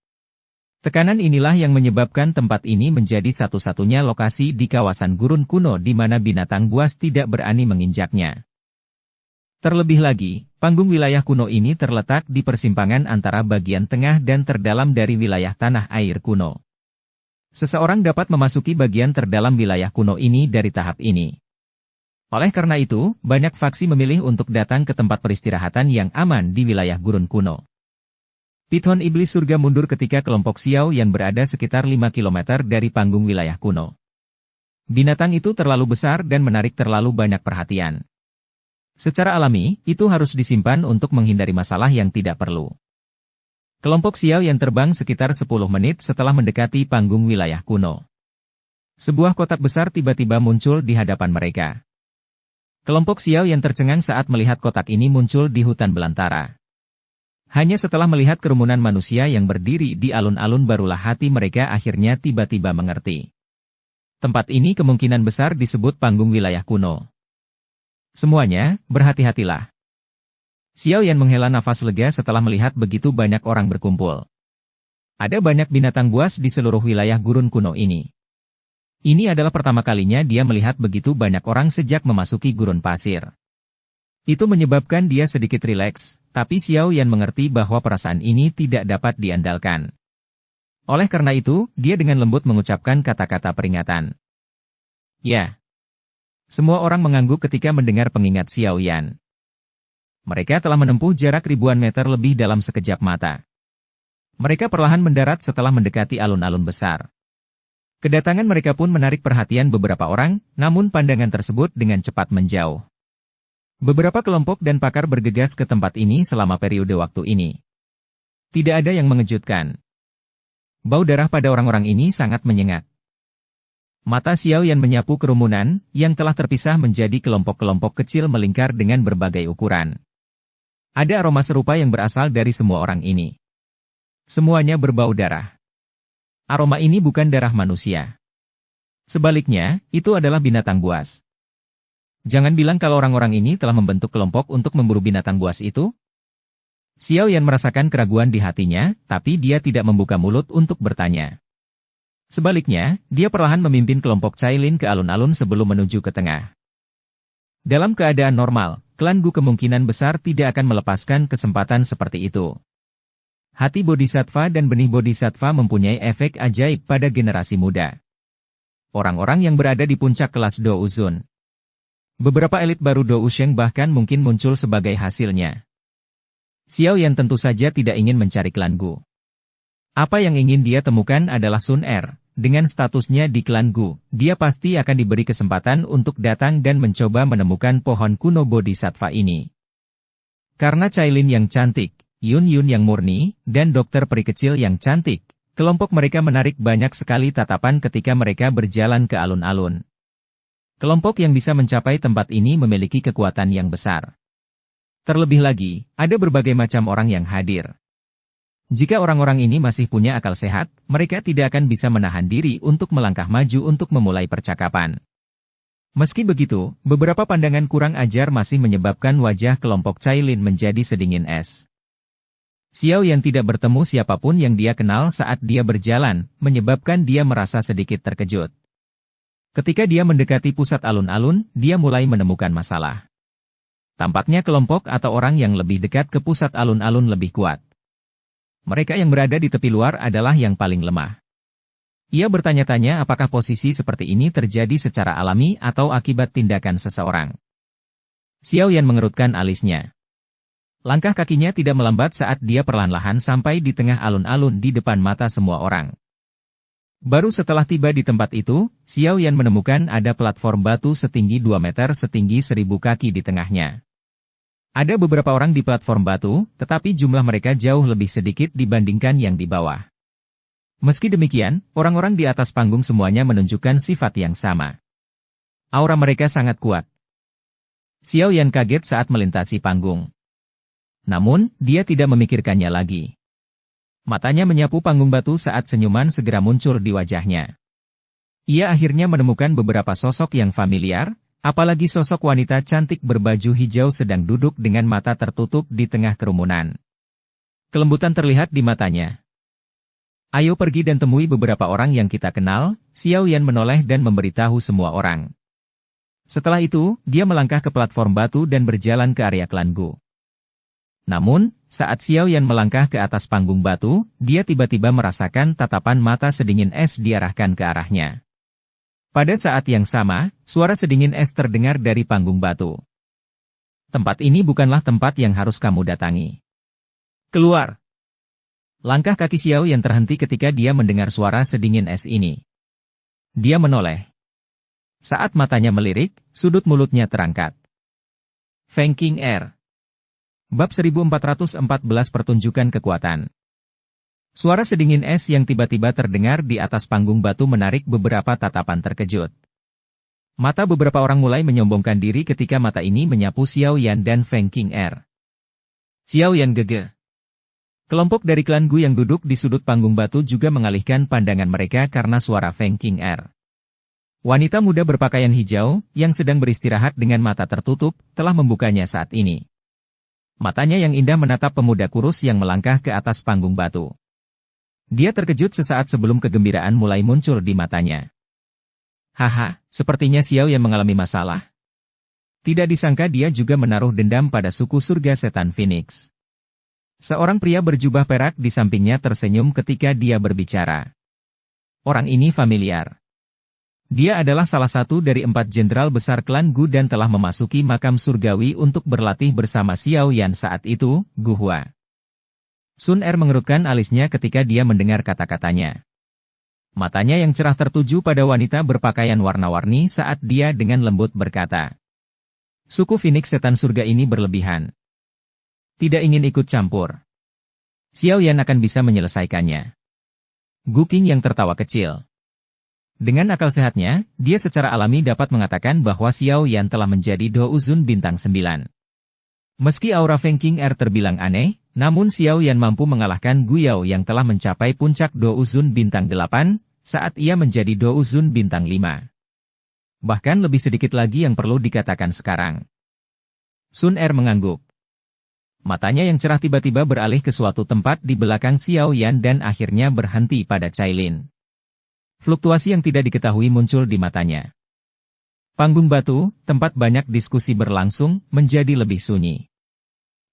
Tekanan inilah yang menyebabkan tempat ini menjadi satu-satunya lokasi di kawasan gurun kuno di mana binatang buas tidak berani menginjaknya. Terlebih lagi, panggung wilayah kuno ini terletak di persimpangan antara bagian tengah dan terdalam dari wilayah tanah air kuno. Seseorang dapat memasuki bagian terdalam wilayah kuno ini dari tahap ini. Oleh karena itu, banyak faksi memilih untuk datang ke tempat peristirahatan yang aman di wilayah gurun kuno. Python Iblis Surga mundur ketika kelompok Xiao Yan berada sekitar 5 km dari panggung wilayah kuno. Binatang itu terlalu besar dan menarik terlalu banyak perhatian. Secara alami, itu harus disimpan untuk menghindari masalah yang tidak perlu. Kelompok Xiao Yan terbang sekitar 10 menit setelah mendekati panggung wilayah kuno. Sebuah kotak besar tiba-tiba muncul di hadapan mereka. Kelompok Xiao Yan tercengang saat melihat kotak ini muncul di hutan belantara. Hanya setelah melihat kerumunan manusia yang berdiri di alun-alun barulah hati mereka akhirnya tiba-tiba mengerti. Tempat ini kemungkinan besar disebut panggung wilayah kuno. Semuanya, berhati-hatilah. Xiao Yan menghela nafas lega setelah melihat begitu banyak orang berkumpul. Ada banyak binatang buas di seluruh wilayah gurun kuno ini. Ini adalah pertama kalinya dia melihat begitu banyak orang sejak memasuki gurun pasir. Itu menyebabkan dia sedikit rileks, tapi Xiao Yan mengerti bahwa perasaan ini tidak dapat diandalkan. Oleh karena itu, dia dengan lembut mengucapkan kata-kata peringatan. Ya. Semua orang mengangguk ketika mendengar pengingat Xiao Yan. Mereka telah menempuh jarak ribuan meter lebih dalam sekejap mata. Mereka perlahan mendarat setelah mendekati alun-alun besar. Kedatangan mereka pun menarik perhatian beberapa orang, namun pandangan tersebut dengan cepat menjauh. Beberapa kelompok dan pakar bergegas ke tempat ini selama periode waktu ini. Tidak ada yang mengejutkan. Bau darah pada orang-orang ini sangat menyengat. Mata Xiao Yan menyapu kerumunan, yang telah terpisah menjadi kelompok-kelompok kecil melingkar dengan berbagai ukuran. Ada aroma serupa yang berasal dari semua orang ini. Semuanya berbau darah. Aroma ini bukan darah manusia. Sebaliknya, itu adalah binatang buas. Jangan bilang kalau orang-orang ini telah membentuk kelompok untuk memburu binatang buas itu. Xiao Yan merasakan keraguan di hatinya, tapi dia tidak membuka mulut untuk bertanya. Sebaliknya, dia perlahan memimpin kelompok Cailin ke alun-alun sebelum menuju ke tengah. Dalam keadaan normal, klan Gu kemungkinan besar tidak akan melepaskan kesempatan seperti itu. Hati Bodhisattva dan benih Bodhisattva mempunyai efek ajaib pada generasi muda. Orang-orang yang berada di puncak kelas Do Uzun. Beberapa elit baru Do Usheng bahkan mungkin muncul sebagai hasilnya. Xiao Yan tentu saja tidak ingin mencari klan Gu. Apa yang ingin dia temukan adalah Sun Er. Dengan statusnya di klan Gu, dia pasti akan diberi kesempatan untuk datang dan mencoba menemukan pohon kuno Bodhisattva ini. Karena Cailin yang cantik, Yun Yun yang murni, dan dokter peri kecil yang cantik, kelompok mereka menarik banyak sekali tatapan ketika mereka berjalan ke alun-alun. Kelompok yang bisa mencapai tempat ini memiliki kekuatan yang besar. Terlebih lagi, ada berbagai macam orang yang hadir. Jika orang-orang ini masih punya akal sehat, mereka tidak akan bisa menahan diri untuk melangkah maju untuk memulai percakapan. Meski begitu, beberapa pandangan kurang ajar masih menyebabkan wajah kelompok Cailin menjadi sedingin es. Xiao Yan tidak bertemu siapapun yang dia kenal saat dia berjalan, menyebabkan dia merasa sedikit terkejut. Ketika dia mendekati pusat alun-alun, dia mulai menemukan masalah. Tampaknya kelompok atau orang yang lebih dekat ke pusat alun-alun lebih kuat. Mereka yang berada di tepi luar adalah yang paling lemah. Ia bertanya-tanya apakah posisi seperti ini terjadi secara alami atau akibat tindakan seseorang. Xiao Yan mengerutkan alisnya. Langkah kakinya tidak melambat saat dia perlahan-lahan sampai di tengah alun-alun di depan mata semua orang. Baru setelah tiba di tempat itu, Xiao Yan menemukan ada platform batu setinggi 2 meter setinggi 1000 kaki di tengahnya. Ada beberapa orang di platform batu, tetapi jumlah mereka jauh lebih sedikit dibandingkan yang di bawah. Meski demikian, orang-orang di atas panggung semuanya menunjukkan sifat yang sama. Aura mereka sangat kuat. Xiao Yan kaget saat melintasi panggung. Namun, dia tidak memikirkannya lagi. Matanya menyapu panggung batu saat senyuman segera muncul di wajahnya. Ia akhirnya menemukan beberapa sosok yang familiar, apalagi sosok wanita cantik berbaju hijau sedang duduk dengan mata tertutup di tengah kerumunan. Kelembutan terlihat di matanya. Ayo pergi dan temui beberapa orang yang kita kenal, Xiao Yan menoleh dan memberitahu semua orang. Setelah itu, dia melangkah ke platform batu dan berjalan ke area klan Gu. Namun, saat Xiao Yan melangkah ke atas panggung batu, dia tiba-tiba merasakan tatapan mata sedingin es diarahkan ke arahnya. Pada saat yang sama, suara sedingin es terdengar dari panggung batu. Tempat ini bukanlah tempat yang harus kamu datangi. Keluar! Langkah kaki Xiao Yan terhenti ketika dia mendengar suara sedingin es ini. Dia menoleh. Saat matanya melirik, sudut mulutnya terangkat. Feng King Air. Bab 1414 Pertunjukan Kekuatan. Suara sedingin es yang tiba-tiba terdengar di atas panggung batu menarik beberapa tatapan terkejut. Mata beberapa orang mulai menyombongkan diri ketika mata ini menyapu Xiao Yan dan Feng King Air. Xiao Yan gege. Kelompok dari klan Gu yang duduk di sudut panggung batu juga mengalihkan pandangan mereka karena suara Feng King Air. Wanita muda berpakaian hijau, yang sedang beristirahat dengan mata tertutup, telah membukanya saat ini. Matanya yang indah menatap pemuda kurus yang melangkah ke atas panggung batu. Dia terkejut sesaat sebelum kegembiraan mulai muncul di matanya. Haha, sepertinya Xiao yang mengalami masalah. Tidak disangka dia juga menaruh dendam pada suku surga setan Phoenix. Seorang pria berjubah perak di sampingnya tersenyum ketika dia berbicara. Orang ini familiar. Dia adalah salah satu dari 4 jenderal besar klan Gu dan telah memasuki makam surgawi untuk berlatih bersama Xiao Yan saat itu, Gu Hua. Sun Er mengerutkan alisnya ketika dia mendengar kata-katanya. Matanya yang cerah tertuju pada wanita berpakaian warna-warni saat dia dengan lembut berkata. Suku Phoenix setan surga ini berlebihan. Tidak ingin ikut campur. Xiao Yan akan bisa menyelesaikannya. Gu Qing yang tertawa kecil. Dengan akal sehatnya, dia secara alami dapat mengatakan bahwa Xiao Yan telah menjadi Do Uzun bintang 9. Meski aura Feng King Air terbilang aneh, namun Xiao Yan mampu mengalahkan Gu Yao yang telah mencapai puncak Do Uzun bintang 8, saat ia menjadi Do Uzun bintang 5. Bahkan lebih sedikit lagi yang perlu dikatakan sekarang. Sun Er mengangguk. Matanya yang cerah tiba-tiba beralih ke suatu tempat di belakang Xiao Yan dan akhirnya berhenti pada Cailin. Fluktuasi yang tidak diketahui muncul di matanya. Panggung batu, tempat banyak diskusi berlangsung, menjadi lebih sunyi.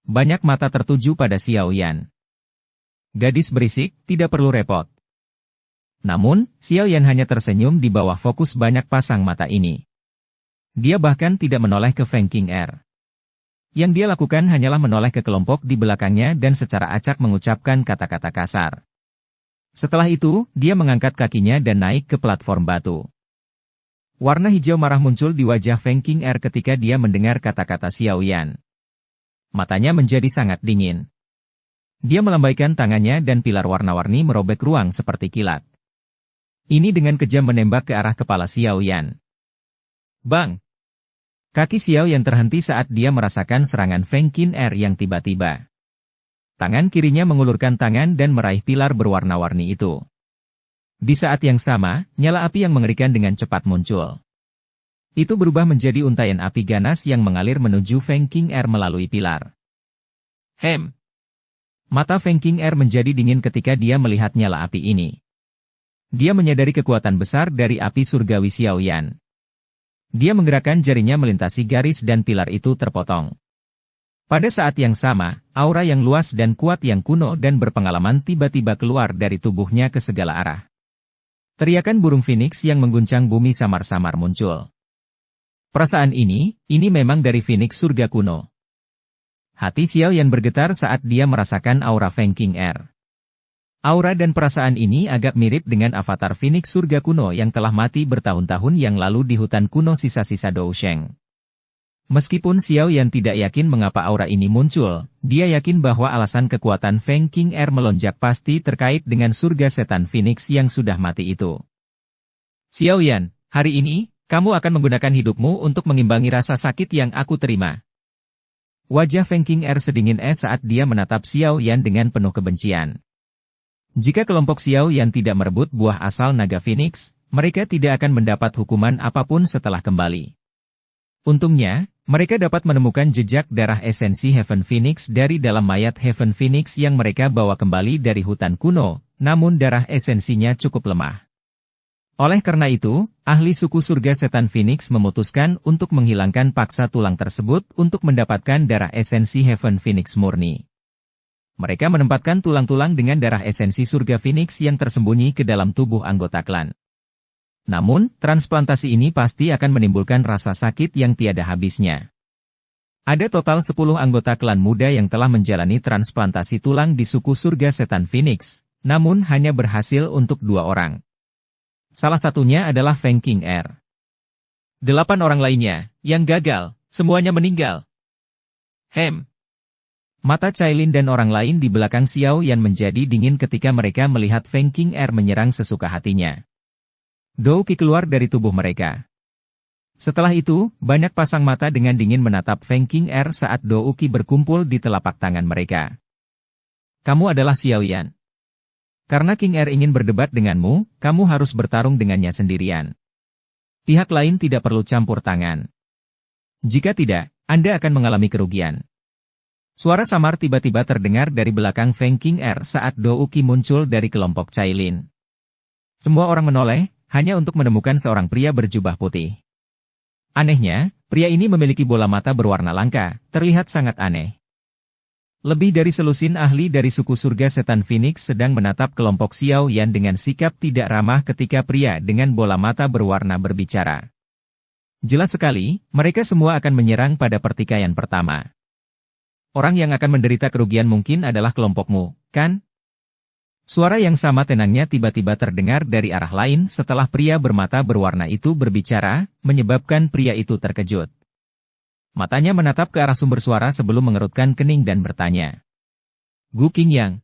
Banyak mata tertuju pada Xiao Yan. Gadis berisik, tidak perlu repot. Namun, Xiao Yan hanya tersenyum di bawah fokus banyak pasang mata ini. Dia bahkan tidak menoleh ke Feng King Air. Yang dia lakukan hanyalah menoleh ke kelompok di belakangnya dan secara acak mengucapkan kata-kata kasar. Setelah itu, dia mengangkat kakinya dan naik ke platform batu. Warna hijau marah muncul di wajah Feng King Air ketika dia mendengar kata-kata Xiao Yan. Matanya menjadi sangat dingin. Dia melambaikan tangannya dan pilar warna-warni merobek ruang seperti kilat. Ini dengan kejam menembak ke arah kepala Xiao Yan. Bang! Kaki Xiao Yan terhenti saat dia merasakan serangan Feng King Air yang tiba-tiba. Tangan kirinya mengulurkan tangan dan meraih pilar berwarna-warni itu. Di saat yang sama, nyala api yang mengerikan dengan cepat muncul. Itu berubah menjadi untaian api ganas yang mengalir menuju Feng King Air melalui pilar. Hem! Mata Feng King Air menjadi dingin ketika dia melihat nyala api ini. Dia menyadari kekuatan besar dari api surgawi Xiao Yan. Dia menggerakkan jarinya melintasi garis dan pilar itu terpotong. Pada saat yang sama, aura yang luas dan kuat yang kuno dan berpengalaman tiba-tiba keluar dari tubuhnya ke segala arah. Teriakan burung Phoenix yang mengguncang bumi samar-samar muncul. Perasaan ini memang dari Phoenix surga kuno. Hati Xiao Yan bergetar saat dia merasakan aura Feng King Air. Aura dan perasaan ini agak mirip dengan avatar Phoenix surga kuno yang telah mati bertahun-tahun yang lalu di hutan kuno sisa-sisa Dousheng. Meskipun Xiao Yan tidak yakin mengapa aura ini muncul, dia yakin bahwa alasan kekuatan Feng King Air melonjak pasti terkait dengan surga setan Phoenix yang sudah mati itu. Xiao Yan, hari ini, kamu akan menggunakan hidupmu untuk mengimbangi rasa sakit yang aku terima. Wajah Feng King Air sedingin es saat dia menatap Xiao Yan dengan penuh kebencian. Jika kelompok Xiao Yan tidak merebut buah asal naga Phoenix, mereka tidak akan mendapat hukuman apapun setelah kembali. Untungnya, Mereka dapat menemukan jejak darah esensi Heaven Phoenix dari dalam mayat Heaven Phoenix yang mereka bawa kembali dari hutan kuno, namun darah esensinya cukup lemah. Oleh karena itu, ahli suku surga setan Phoenix memutuskan untuk menghilangkan paksa tulang tersebut untuk mendapatkan darah esensi Heaven Phoenix murni. Mereka menempatkan tulang-tulang dengan darah esensi surga Phoenix yang tersembunyi ke dalam tubuh anggota klan. Namun, transplantasi ini pasti akan menimbulkan rasa sakit yang tiada habisnya. Ada total 10 anggota klan muda yang telah menjalani transplantasi tulang di suku surga setan Phoenix, namun hanya berhasil untuk 2 orang. Salah satunya adalah Feng King Er. 8 orang lainnya, yang gagal, semuanya meninggal. Mata Cailin dan orang lain di belakang Xiao Yan menjadi dingin ketika mereka melihat Feng King Er menyerang sesuka hatinya. Dou Qi keluar dari tubuh mereka. Setelah itu, banyak pasang mata dengan dingin menatap Feng King Er saat Dou Qi berkumpul di telapak tangan mereka. Kamu adalah Xiao Yan. Karena King Er ingin berdebat denganmu, kamu harus bertarung dengannya sendirian. Pihak lain tidak perlu campur tangan. Jika tidak, Anda akan mengalami kerugian. Suara samar tiba-tiba terdengar dari belakang Feng King Er saat Dou Qi muncul dari kelompok Cailin. Semua orang menoleh, hanya untuk menemukan seorang pria berjubah putih. Anehnya, pria ini memiliki bola mata berwarna langka, terlihat sangat aneh. Lebih dari selusin ahli dari suku surga setan Phoenix sedang menatap kelompok Xiao Yan dengan sikap tidak ramah ketika pria dengan bola mata berwarna berbicara. Jelas sekali, mereka semua akan menyerang pada pertikaian pertama. Orang yang akan menderita kerugian mungkin adalah kelompokmu, kan? Suara yang sama tenangnya tiba-tiba terdengar dari arah lain setelah pria bermata berwarna itu berbicara, menyebabkan pria itu terkejut. Matanya menatap ke arah sumber suara sebelum mengerutkan kening dan bertanya. Gu Qingyang,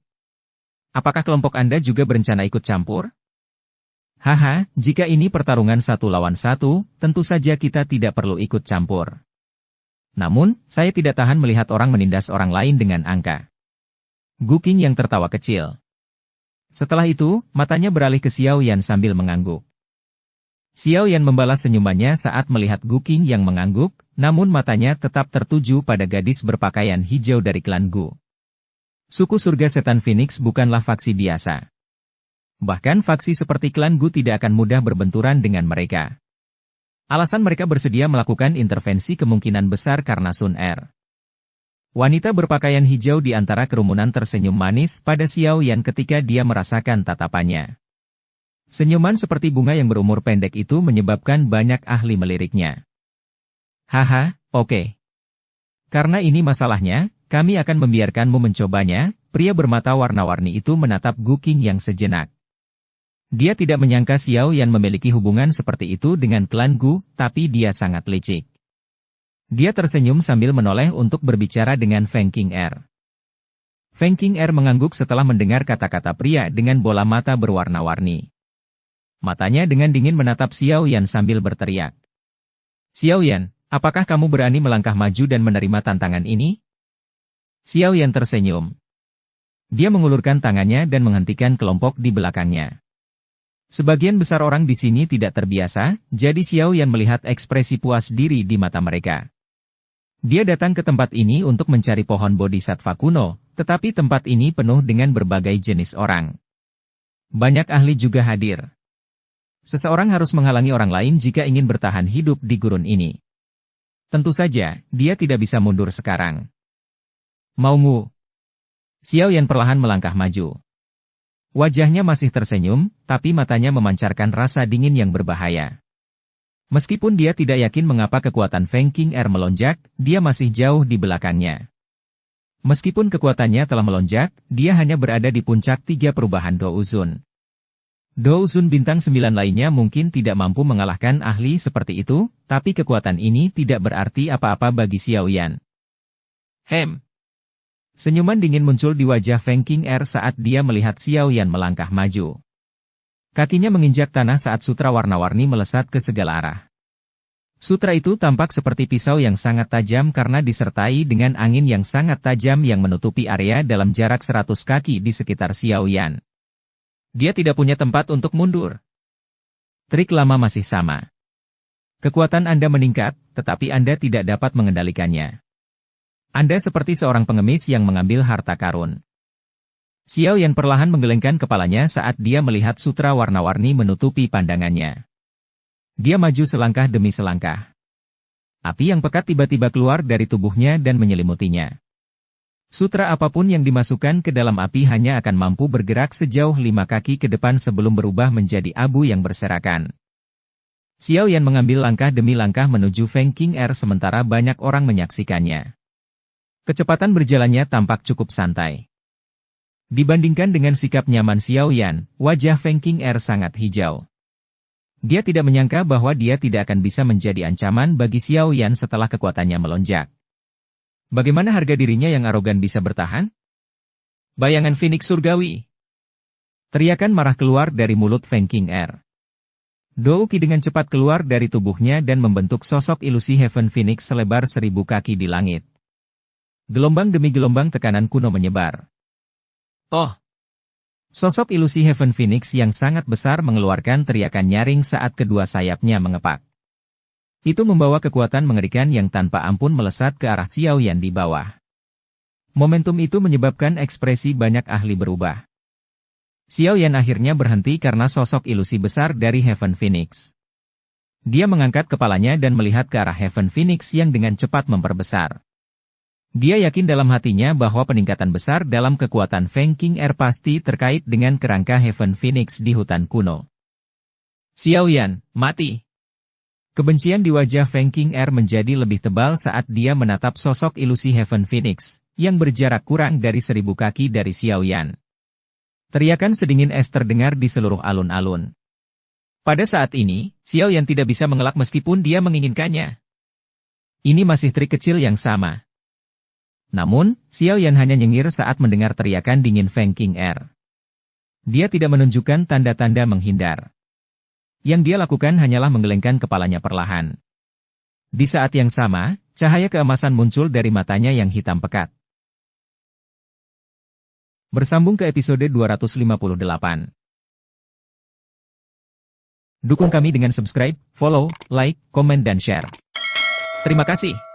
apakah kelompok Anda juga berencana ikut campur? Haha, jika ini pertarungan 1 lawan 1, tentu saja kita tidak perlu ikut campur. Namun, saya tidak tahan melihat orang menindas orang lain dengan angka. Gu Qingyang tertawa kecil. Setelah itu, matanya beralih ke Xiao Yan sambil mengangguk. Xiao Yan membalas senyumannya saat melihat Gu Qing yang mengangguk, namun matanya tetap tertuju pada gadis berpakaian hijau dari klan Gu. Suku surga setan Phoenix bukanlah faksi biasa. Bahkan faksi seperti klan Gu tidak akan mudah berbenturan dengan mereka. Alasan mereka bersedia melakukan intervensi kemungkinan besar karena Sun Er. Wanita berpakaian hijau di antara kerumunan tersenyum manis pada Xiao Yan ketika dia merasakan tatapannya. Senyuman seperti bunga yang berumur pendek itu menyebabkan banyak ahli meliriknya. Haha, oke. Karena ini masalahnya, kami akan membiarkanmu mencobanya, pria bermata warna-warni itu menatap Gu Qingyang sejenak. Dia tidak menyangka Xiao Yan memiliki hubungan seperti itu dengan klan Gu, tapi dia sangat licik. Dia tersenyum sambil menoleh untuk berbicara dengan Feng King Er. Feng King Er mengangguk setelah mendengar kata-kata pria dengan bola mata berwarna-warni. Matanya dengan dingin menatap Xiao Yan sambil berteriak. Xiao Yan, apakah kamu berani melangkah maju dan menerima tantangan ini? Xiao Yan tersenyum. Dia mengulurkan tangannya dan menghentikan kelompok di belakangnya. Sebagian besar orang di sini tidak terbiasa, jadi Xiao Yan melihat ekspresi puas diri di mata mereka. Dia datang ke tempat ini untuk mencari pohon bodhisattva kuno, tetapi tempat ini penuh dengan berbagai jenis orang. Banyak ahli juga hadir. Seseorang harus menghalangi orang lain jika ingin bertahan hidup di gurun ini. Tentu saja, dia tidak bisa mundur sekarang. Maumu? Xiao Yan perlahan melangkah maju. Wajahnya masih tersenyum, tapi matanya memancarkan rasa dingin yang berbahaya. Meskipun dia tidak yakin mengapa kekuatan Feng King Er melonjak, dia masih jauh di belakangnya. Meskipun kekuatannya telah melonjak, dia hanya berada di puncak 3 perubahan Douzun. Douzun bintang 9 lainnya mungkin tidak mampu mengalahkan ahli seperti itu, tapi kekuatan ini tidak berarti apa-apa bagi Xiao Yan. Senyuman dingin muncul di wajah Feng King Er saat dia melihat Xiao Yan melangkah maju. Kakinya menginjak tanah saat sutra warna-warni melesat ke segala arah. Sutra itu tampak seperti pisau yang sangat tajam karena disertai dengan angin yang sangat tajam yang menutupi area dalam jarak 100 kaki di sekitar Xiao Yan. Dia tidak punya tempat untuk mundur. Trik lama masih sama. Kekuatan Anda meningkat, tetapi Anda tidak dapat mengendalikannya. Anda seperti seorang pengemis yang mengambil harta karun. Xiao Yan perlahan menggelengkan kepalanya saat dia melihat sutra warna-warni menutupi pandangannya. Dia maju selangkah demi selangkah. Api yang pekat tiba-tiba keluar dari tubuhnya dan menyelimutinya. Sutra apapun yang dimasukkan ke dalam api hanya akan mampu bergerak sejauh 5 kaki ke depan sebelum berubah menjadi abu yang berserakan. Xiao Yan mengambil langkah demi langkah menuju Feng King Er sementara banyak orang menyaksikannya. Kecepatan berjalannya tampak cukup santai. Dibandingkan dengan sikap nyaman Xiao Yan, wajah Feng King Er sangat hijau. Dia tidak menyangka bahwa dia tidak akan bisa menjadi ancaman bagi Xiao Yan setelah kekuatannya melonjak. Bagaimana harga dirinya yang arogan bisa bertahan? Bayangan Phoenix Surgawi. Teriakan marah keluar dari mulut Feng King Er. Douki dengan cepat keluar dari tubuhnya dan membentuk sosok ilusi Heaven Phoenix selebar 1000 kaki di langit. Gelombang demi gelombang tekanan kuno menyebar. Oh! Sosok ilusi Heaven Phoenix yang sangat besar mengeluarkan teriakan nyaring saat kedua sayapnya mengepak. Itu membawa kekuatan mengerikan yang tanpa ampun melesat ke arah Xiao Yan di bawah. Momentum itu menyebabkan ekspresi banyak ahli berubah. Xiao Yan akhirnya berhenti karena sosok ilusi besar dari Heaven Phoenix. Dia mengangkat kepalanya dan melihat ke arah Heaven Phoenix yang dengan cepat memperbesar. Dia yakin dalam hatinya bahwa peningkatan besar dalam kekuatan Feng King Er pasti terkait dengan kerangka Heaven Phoenix di hutan kuno. Xiao Yan, mati! Kebencian di wajah Feng King Er menjadi lebih tebal saat dia menatap sosok ilusi Heaven Phoenix, yang berjarak kurang dari 1000 kaki dari Xiao Yan. Teriakan sedingin es terdengar di seluruh alun-alun. Pada saat ini, Xiao Yan tidak bisa mengelak meskipun dia menginginkannya. Ini masih trik kecil yang sama. Namun, Xiao Yan hanya nyengir saat mendengar teriakan dingin Feng King Er. Dia tidak menunjukkan tanda-tanda menghindar. Yang dia lakukan hanyalah menggelengkan kepalanya perlahan. Di saat yang sama, cahaya keemasan muncul dari matanya yang hitam pekat. Bersambung ke episode 258. Dukung kami dengan subscribe, follow, like, komen dan share. Terima kasih.